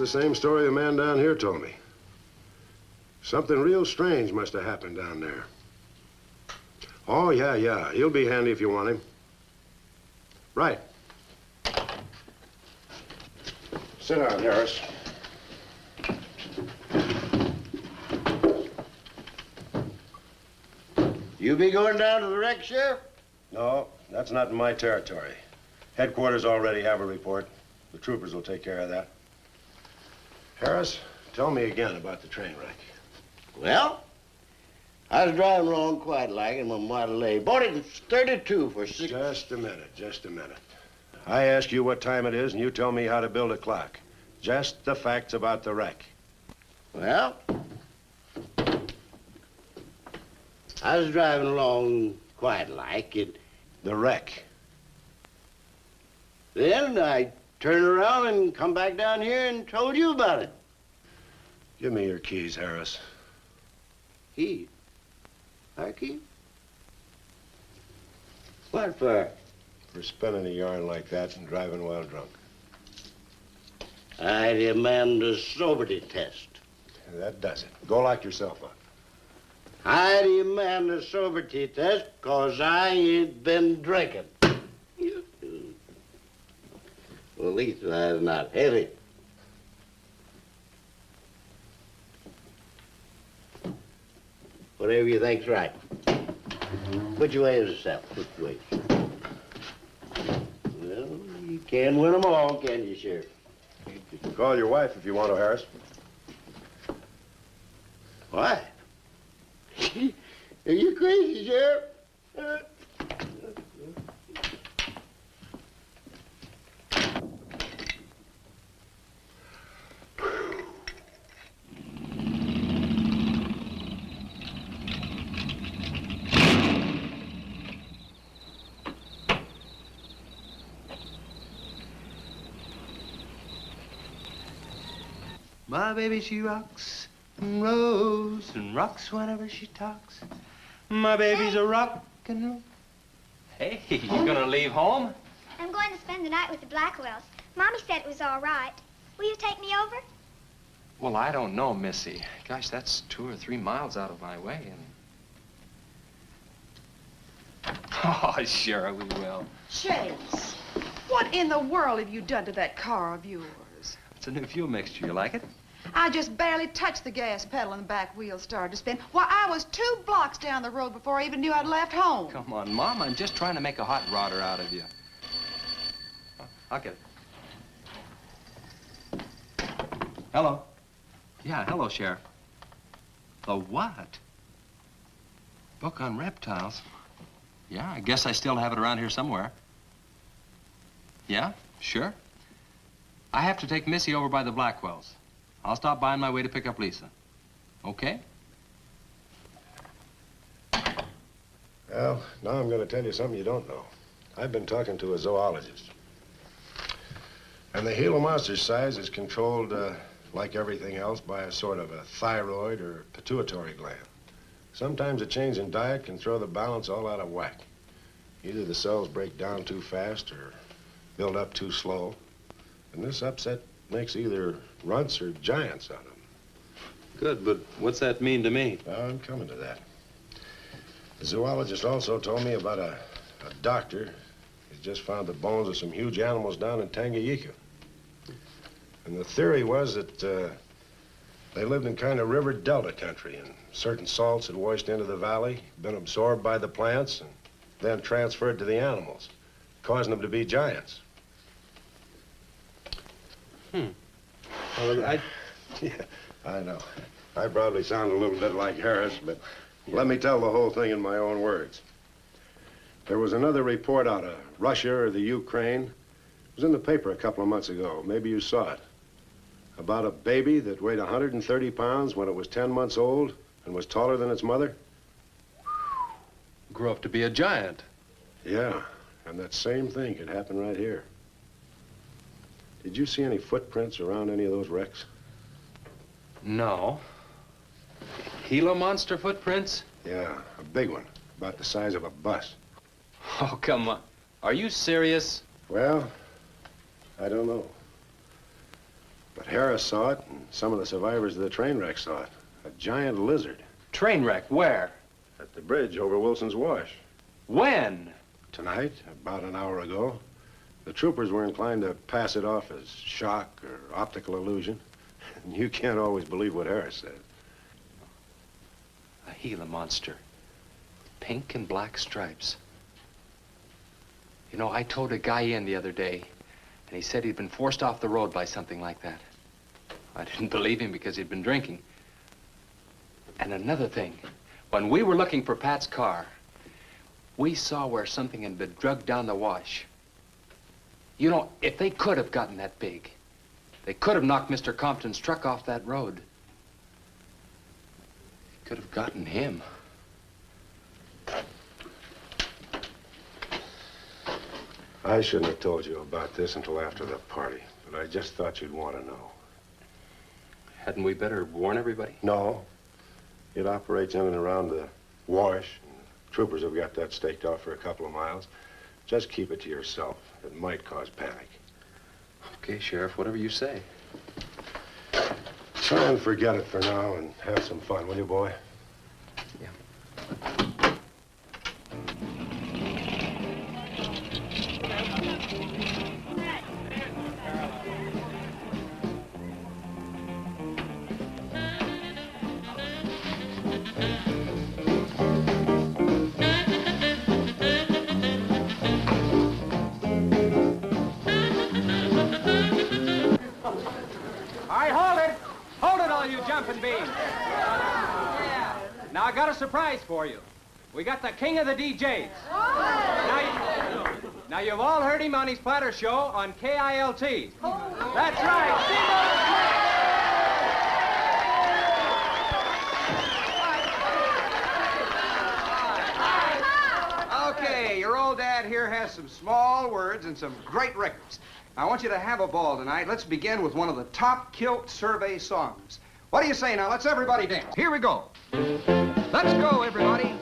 the same story the man down here told me. Something real strange must have happened down there. Oh, yeah. He'll be handy if you want him. Right. Sit down, Harris. You be going down to the wreck, Sheriff? No, that's not in my territory. Headquarters already have a report. The troopers will take care of that. Harris, tell me again about the train wreck. Well, I was driving along quite like in my Model A. Bought it in 32 for $6. Just a minute. I ask you what time it is, and you tell me how to build a clock. Just the facts about the wreck. Well, I was driving along quite like it. The wreck. Then I turned around and come back down here and told you about it. Give me your keys, Harris. Keys? Our keys? What for? For spinning a yarn like that and driving while drunk. I demand a sobriety test. That does it. Go lock yourself up. I demand a sobriety test because I ain't been drinking. Well, at least I'm not heavy. Whatever you think's right. Which way is the south? Which way? Well, you can't win them all, can you, Sheriff? You can call your wife if you want to, Harris. Why? Are you crazy, Sheriff? My baby, she rocks and rolls and rocks whenever she talks. My baby's a rock and roll. Hey, you gonna leave home? I'm going to spend the night with the Blackwells. Mommy said it was all right. Will you take me over? Well, I don't know, Missy. Gosh, that's 2 or 3 miles out of my way, and... Oh, sure, we will. Chase, what in the world have you done to that car of yours? It's a new fuel mixture. You like it? I just barely touched the gas pedal and the back wheel started to spin. Why, I was 2 blocks down the road before I even knew I'd left home. Come on, Mom. I'm just trying to make a hot rodder out of you. Oh, I'll get it. Hello. Yeah, hello, Sheriff. The what? Book on reptiles? Yeah, I guess I still have it around here somewhere. Yeah, sure. I have to take Missy over by the Blackwells. I'll stop by on my way to pick up Lisa. Okay? Well, now I'm going to tell you something you don't know. I've been talking to a zoologist. And the Gila monster's size is controlled, like everything else, by a sort of a thyroid or pituitary gland. Sometimes a change in diet can throw the balance all out of whack. Either the cells break down too fast or build up too slow. And this upset makes either runts or giants out of them. Good, but what's that mean to me? Well, I'm coming to that. The zoologist also told me about a doctor. He's just found the bones of some huge animals down in Tanganyika. And the theory was that they lived in kind of river delta country, and certain salts had washed into the valley, been absorbed by the plants, and then transferred to the animals, causing them to be giants. Well, Yeah, I know. I probably sound a little bit like Harris, but let me tell the whole thing in my own words. There was another report out of Russia or the Ukraine. It was in the paper a couple of months ago. Maybe you saw it. About a baby that weighed 130 pounds when it was 10 months old and was taller than its mother. Grew up to be a giant. Yeah, and that same thing could happen right here. Did you see any footprints around any of those wrecks? No. Gila monster footprints? Yeah, a big one, about the size of a bus. Oh, come on. Are you serious? Well, I don't know. But Harris saw it, and some of the survivors of the train wreck saw it. A giant lizard. Train wreck, where? At the bridge over Wilson's Wash. When? Tonight, about an hour ago. The troopers were inclined to pass it off as shock or optical illusion. And you can't always believe what Harris says. A Gila monster. Pink and black stripes. You know, I towed a guy in the other day, and he said he'd been forced off the road by something like that. I didn't believe him because he'd been drinking. And another thing, when we were looking for Pat's car, we saw where something had been drugged down the wash. You know, if they could have gotten that big, they could have knocked Mr. Compton's truck off that road. They could have gotten him. I shouldn't have told you about this until after the party, but I just thought you'd want to know. Hadn't we better warn everybody? No. It operates in and around the wash. Troopers have got that staked off for a couple of miles. Just keep it to yourself. It might cause panic. Okay, Sheriff, whatever you say. Try and forget it for now and have some fun, will you, boy? Now, I got a surprise for you. We got the king of the DJs. Now, you've all heard him on his platter show on KILT. That's right. Okay, your old dad here has some small words and some great records. I want you to have a ball tonight. Let's begin with one of the top kilt survey songs. What do you say now? Let's everybody dance. Here we go. Let's go, everybody.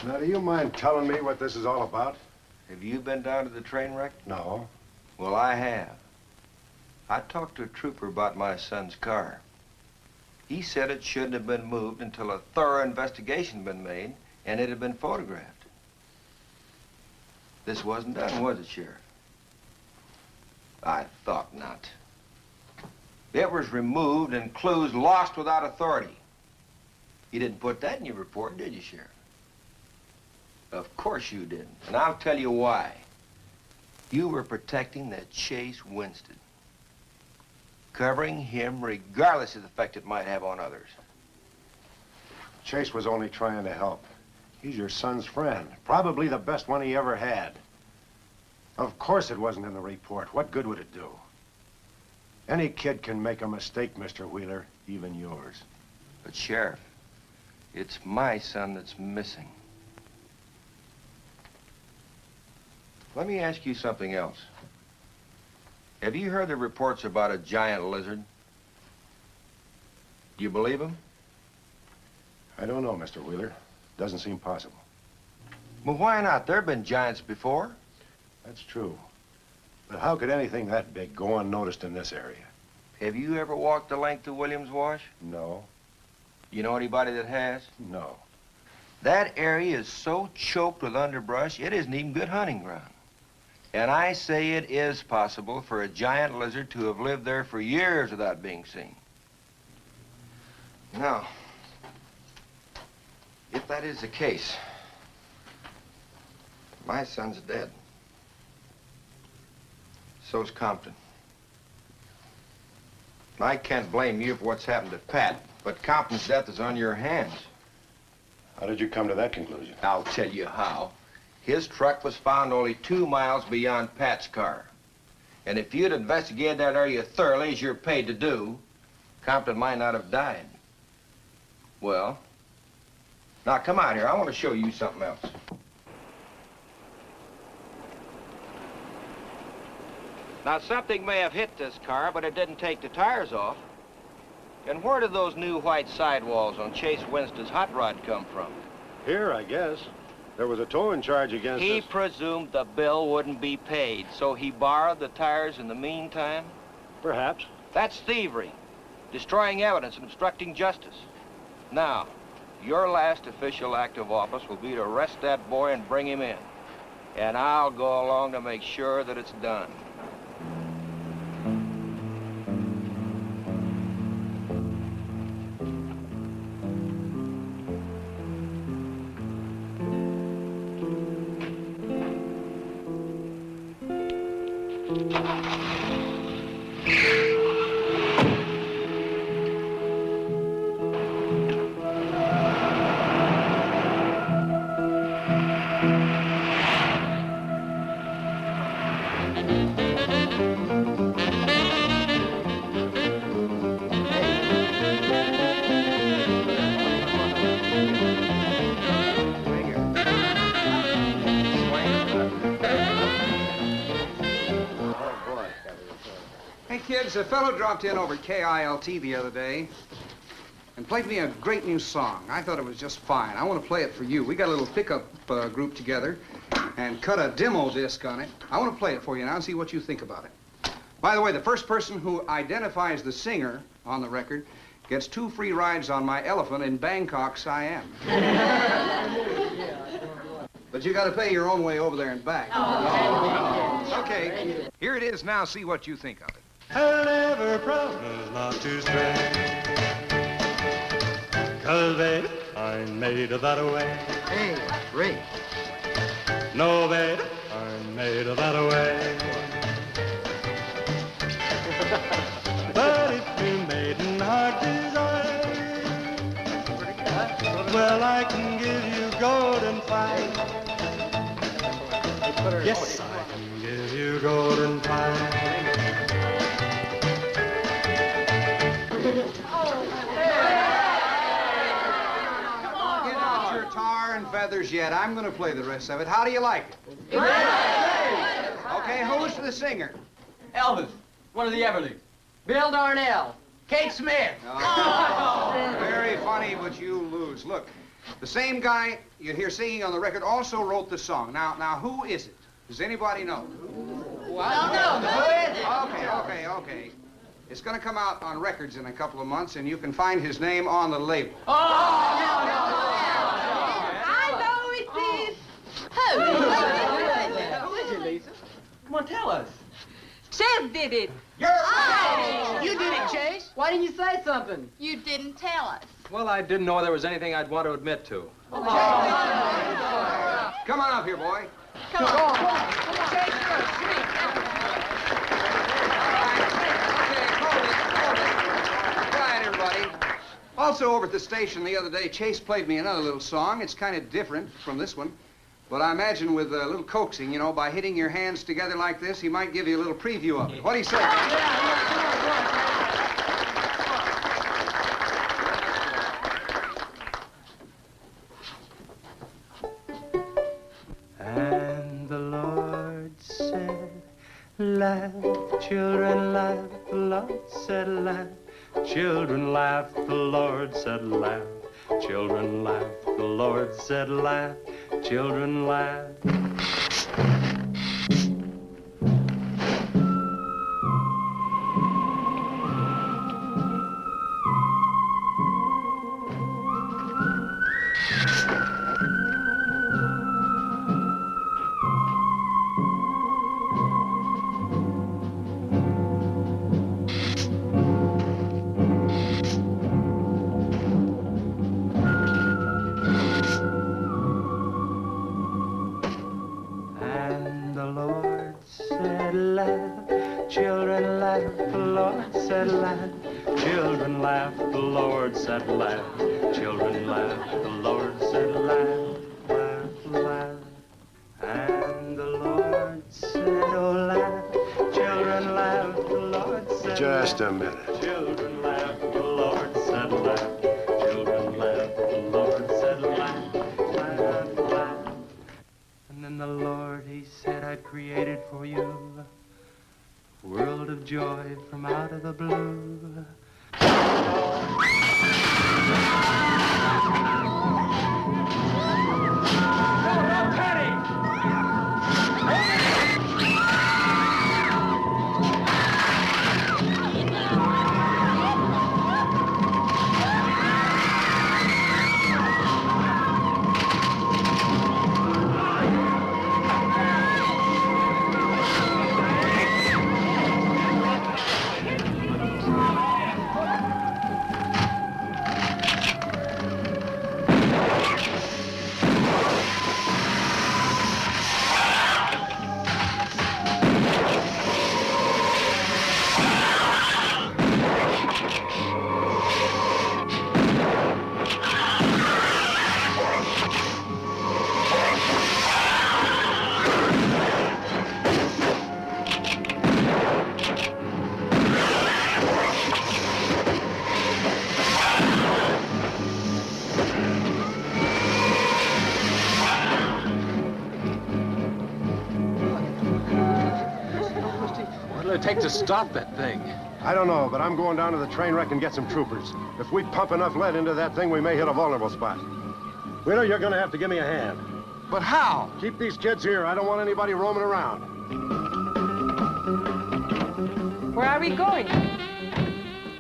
Now, do you mind telling me what this is all about? Have you been down to the train wreck? No. Well, I have. I talked to a trooper about my son's car. He said it shouldn't have been moved until a thorough investigation had been made and it had been photographed. This wasn't done, was it, Sheriff? I thought not. It was removed and clues lost without authority. You didn't put that in your report, did you, Sheriff? Of course you didn't, and I'll tell you why. You were protecting that Chase Winston, covering him regardless of the effect it might have on others. Chase was only trying to help. He's your son's friend, probably the best one he ever had. Of course it wasn't in the report. What good would it do? Any kid can make a mistake, Mr. Wheeler, even yours. But, Sheriff, it's my son that's missing. Let me ask you something else. Have you heard the reports about a giant lizard? Do you believe them? I don't know, Mr. Wheeler. Doesn't seem possible. Well, why not? There have been giants before. That's true. But how could anything that big go unnoticed in this area? Have you ever walked the length of Williams Wash? No. You know anybody that has? No. That area is so choked with underbrush, it isn't even good hunting ground. And I say it is possible for a giant lizard to have lived there for years without being seen. Now, if that is the case, my son's dead. So's Compton. I can't blame you for what's happened to Pat, but Compton's death is on your hands. How did you come to that conclusion? I'll tell you how. His truck was found only 2 miles beyond Pat's car. And if you'd investigated that area thoroughly, as you're paid to do, Compton might not have died. Well, Now, come out here. I want to show you something else. Now, something may have hit this car, but it didn't take the tires off. And where did those new white sidewalls on Chase Winston's hot rod come from? Here, I guess. There was a towing charge against He us. presumed the bill wouldn't be paid, so he borrowed the tires in the meantime? Perhaps. That's thievery, destroying evidence and obstructing justice. Now, your last official act of office will be to arrest that boy and bring him in. And I'll go along to make sure that it's done. A fellow dropped in over at KILT the other day and played me a great new song. I thought it was just fine. I want to play it for you. We got a little pickup group together and cut a demo disc on it. I want to play it for you now and see what you think about it. By the way, the first person who identifies the singer on the record gets 2 free rides on my elephant in Bangkok, Siam. But you got to pay your own way over there and back. Okay, here it is now. See what you think of it. I'll never promise not to stray, 'cause baby, I'm made of that way. Hey, Ray. No, baby, I'm made of that way. But if you maiden heart desire, well, I can give you golden fire. Yes, I can give you golden fire. Feathers yet. I'm going to play the rest of it. How do you like it? Okay, who's the singer? Elvis, one of the Everlys. Bill Darnell. Kate Smith. Oh, very funny, but you lose. Look, the same guy you hear singing on the record also wrote the song. Now, who is it? Does anybody know? Well, I don't know. Who is it? Okay. It's going to come out on records in a couple of months, and you can find his name on the label. Who is it, Lisa? Come on, tell us. Chase did it. You did it, Chase. Why didn't you say something? You didn't tell us. Well, I didn't know there was anything I'd want to admit to. Come on up here, boy. Come on. Chase, Quiet, everybody. Also, over at the station the other day, Chase played me another little song. It's kind of different from this one. But I imagine with a little coaxing, you know, by hitting your hands together like this, he might give you a little preview of it. What do you say? And the Lord said, laugh, children, laugh. The Lord said, laugh. Children laugh, the Lord said, laugh. Children laugh, the Lord said, laugh. Children laugh. Children laugh, the Lord said laugh. Children laugh, the Lord said laugh. Children laugh, the Lord said laugh, laugh, laugh. And the Lord said, oh, laugh. Children laugh, the Lord said Just laugh. a minute. Children laugh, the Lord said laugh. Children laugh, the Lord said laugh. world of joy from out of the blue. What'll it take to stop that thing? I don't know, but I'm going down to the train wreck and get some troopers. If we pump enough lead into that thing, we may hit a vulnerable spot. Wheeler, you're gonna have to give me a hand. But how? Keep these kids here. I don't want anybody roaming around. Where are we going?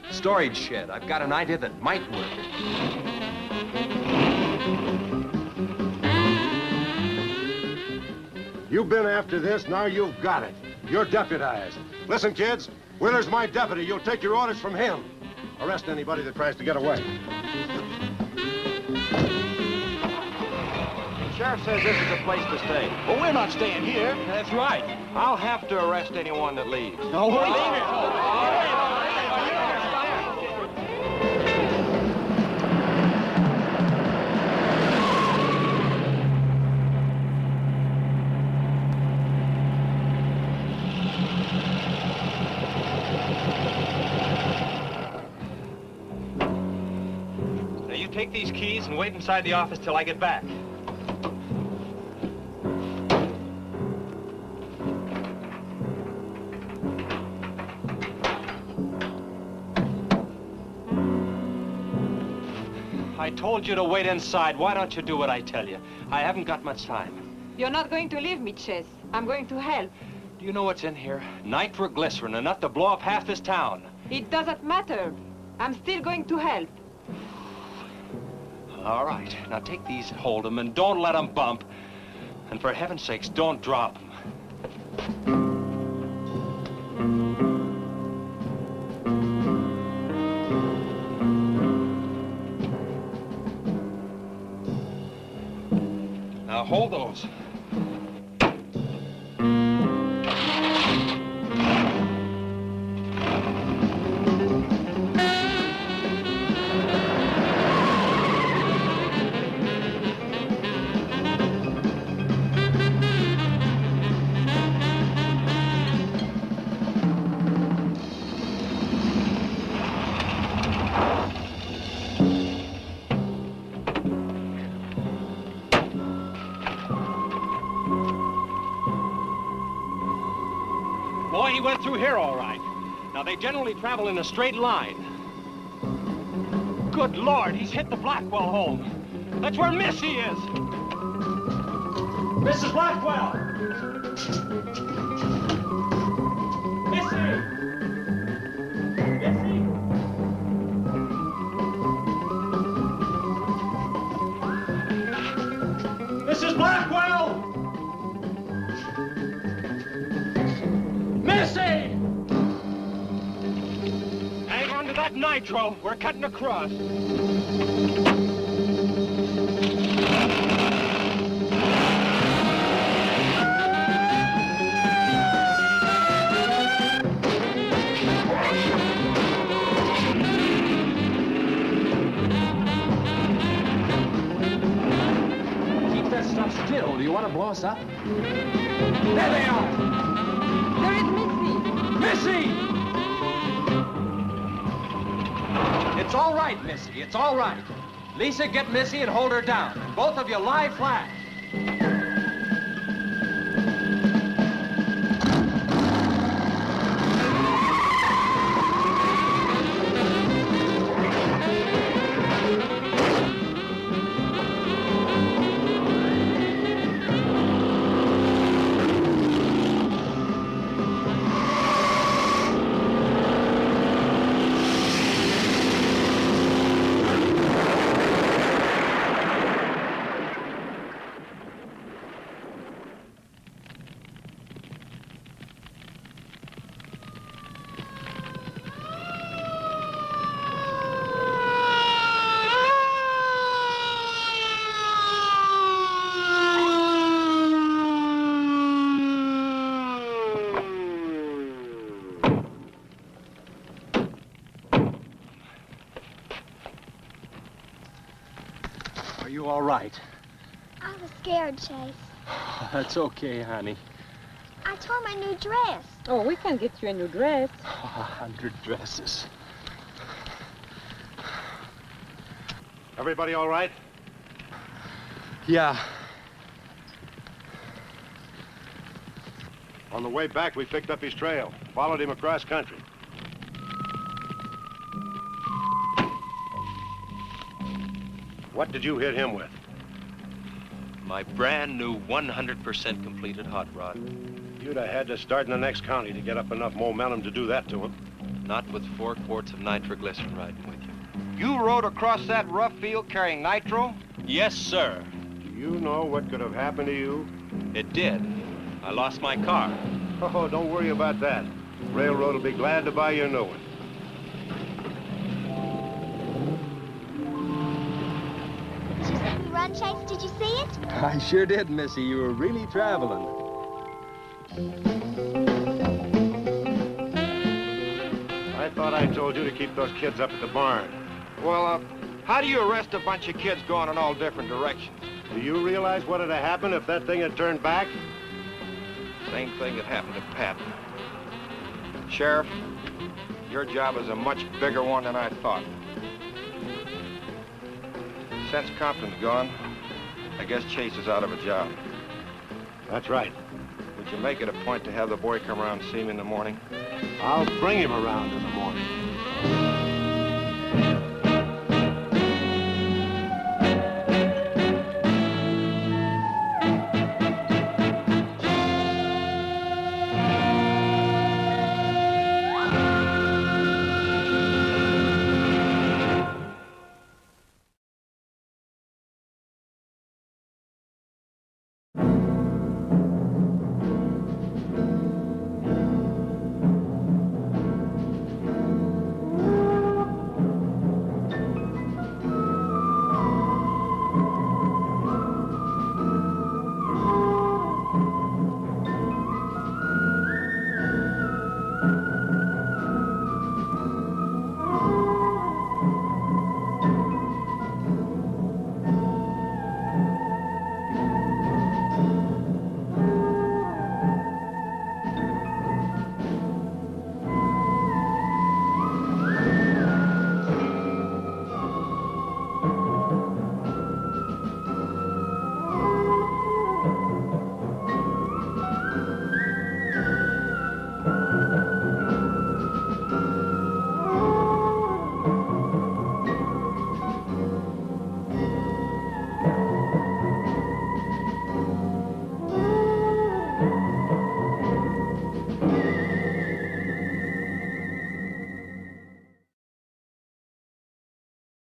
Storage shed. I've got an idea that might work. You've been after this, now you've got it. You're deputized. Listen, kids, Wheeler's my deputy. You'll take your orders from him. Arrest anybody that tries to get away. The sheriff says this is a place to stay. Well, we're not staying here. That's right. I'll have to arrest anyone that leaves. No, we're leaving. Now, you take these keys and wait inside the office till I get back. I told you to wait inside. Why don't you do what I tell you? I haven't got much time. You're not going to leave me, Chase. I'm going to help. Do you know what's in here? Nitroglycerin, enough to blow up half this town. It doesn't matter. I'm still going to help. All right. Now take these, hold them, and don't let them bump. And for heaven's sakes, don't drop them. Now hold those. Boy, he went through here all right. Now, they generally travel in a straight line. Good Lord, he's hit the Blackwell home. That's where Missy is. Mrs. Blackwell! Missy! Missy! Mrs. Blackwell! Missy! Hang on to that nitro. We're cutting across. Keep that stuff still. Do you want to blow us up? There they are! There is Missy! Missy! It's all right, Missy. It's all right. Lisa, get Missy and hold her down. Both of you lie flat. you all right? I was scared, Chase. That's okay, honey. I tore my new dress. Oh, we can get you a new dress. 100 dresses. Everybody all right? Yeah. On the way back, we picked up his trail, followed him across country. What did you hit him with? My brand new 100% completed hot rod. You'd have had to start in the next county to get up enough momentum to do that to him. Not with 4 quarts of nitroglycerin riding with you. You rode across that rough field carrying nitro? Yes, sir. Do you know what could have happened to you? It did. I lost my car. Oh, don't worry about that. Railroad will be glad to buy you a new one. Did you see me run, Chase? Did you see it? I sure did, Missy. You were really traveling. I thought I told you to keep those kids up at the barn. Well, how do you arrest a bunch of kids going in all different directions? Do you realize what would have happened if that thing had turned back? Same thing that happened to Pat. Sheriff, your job is a much bigger one than I thought. Since Compton's gone, I guess Chase is out of a job. That's right. Would you make it a point to have the boy come around and see me in the morning? I'll bring him around in the morning.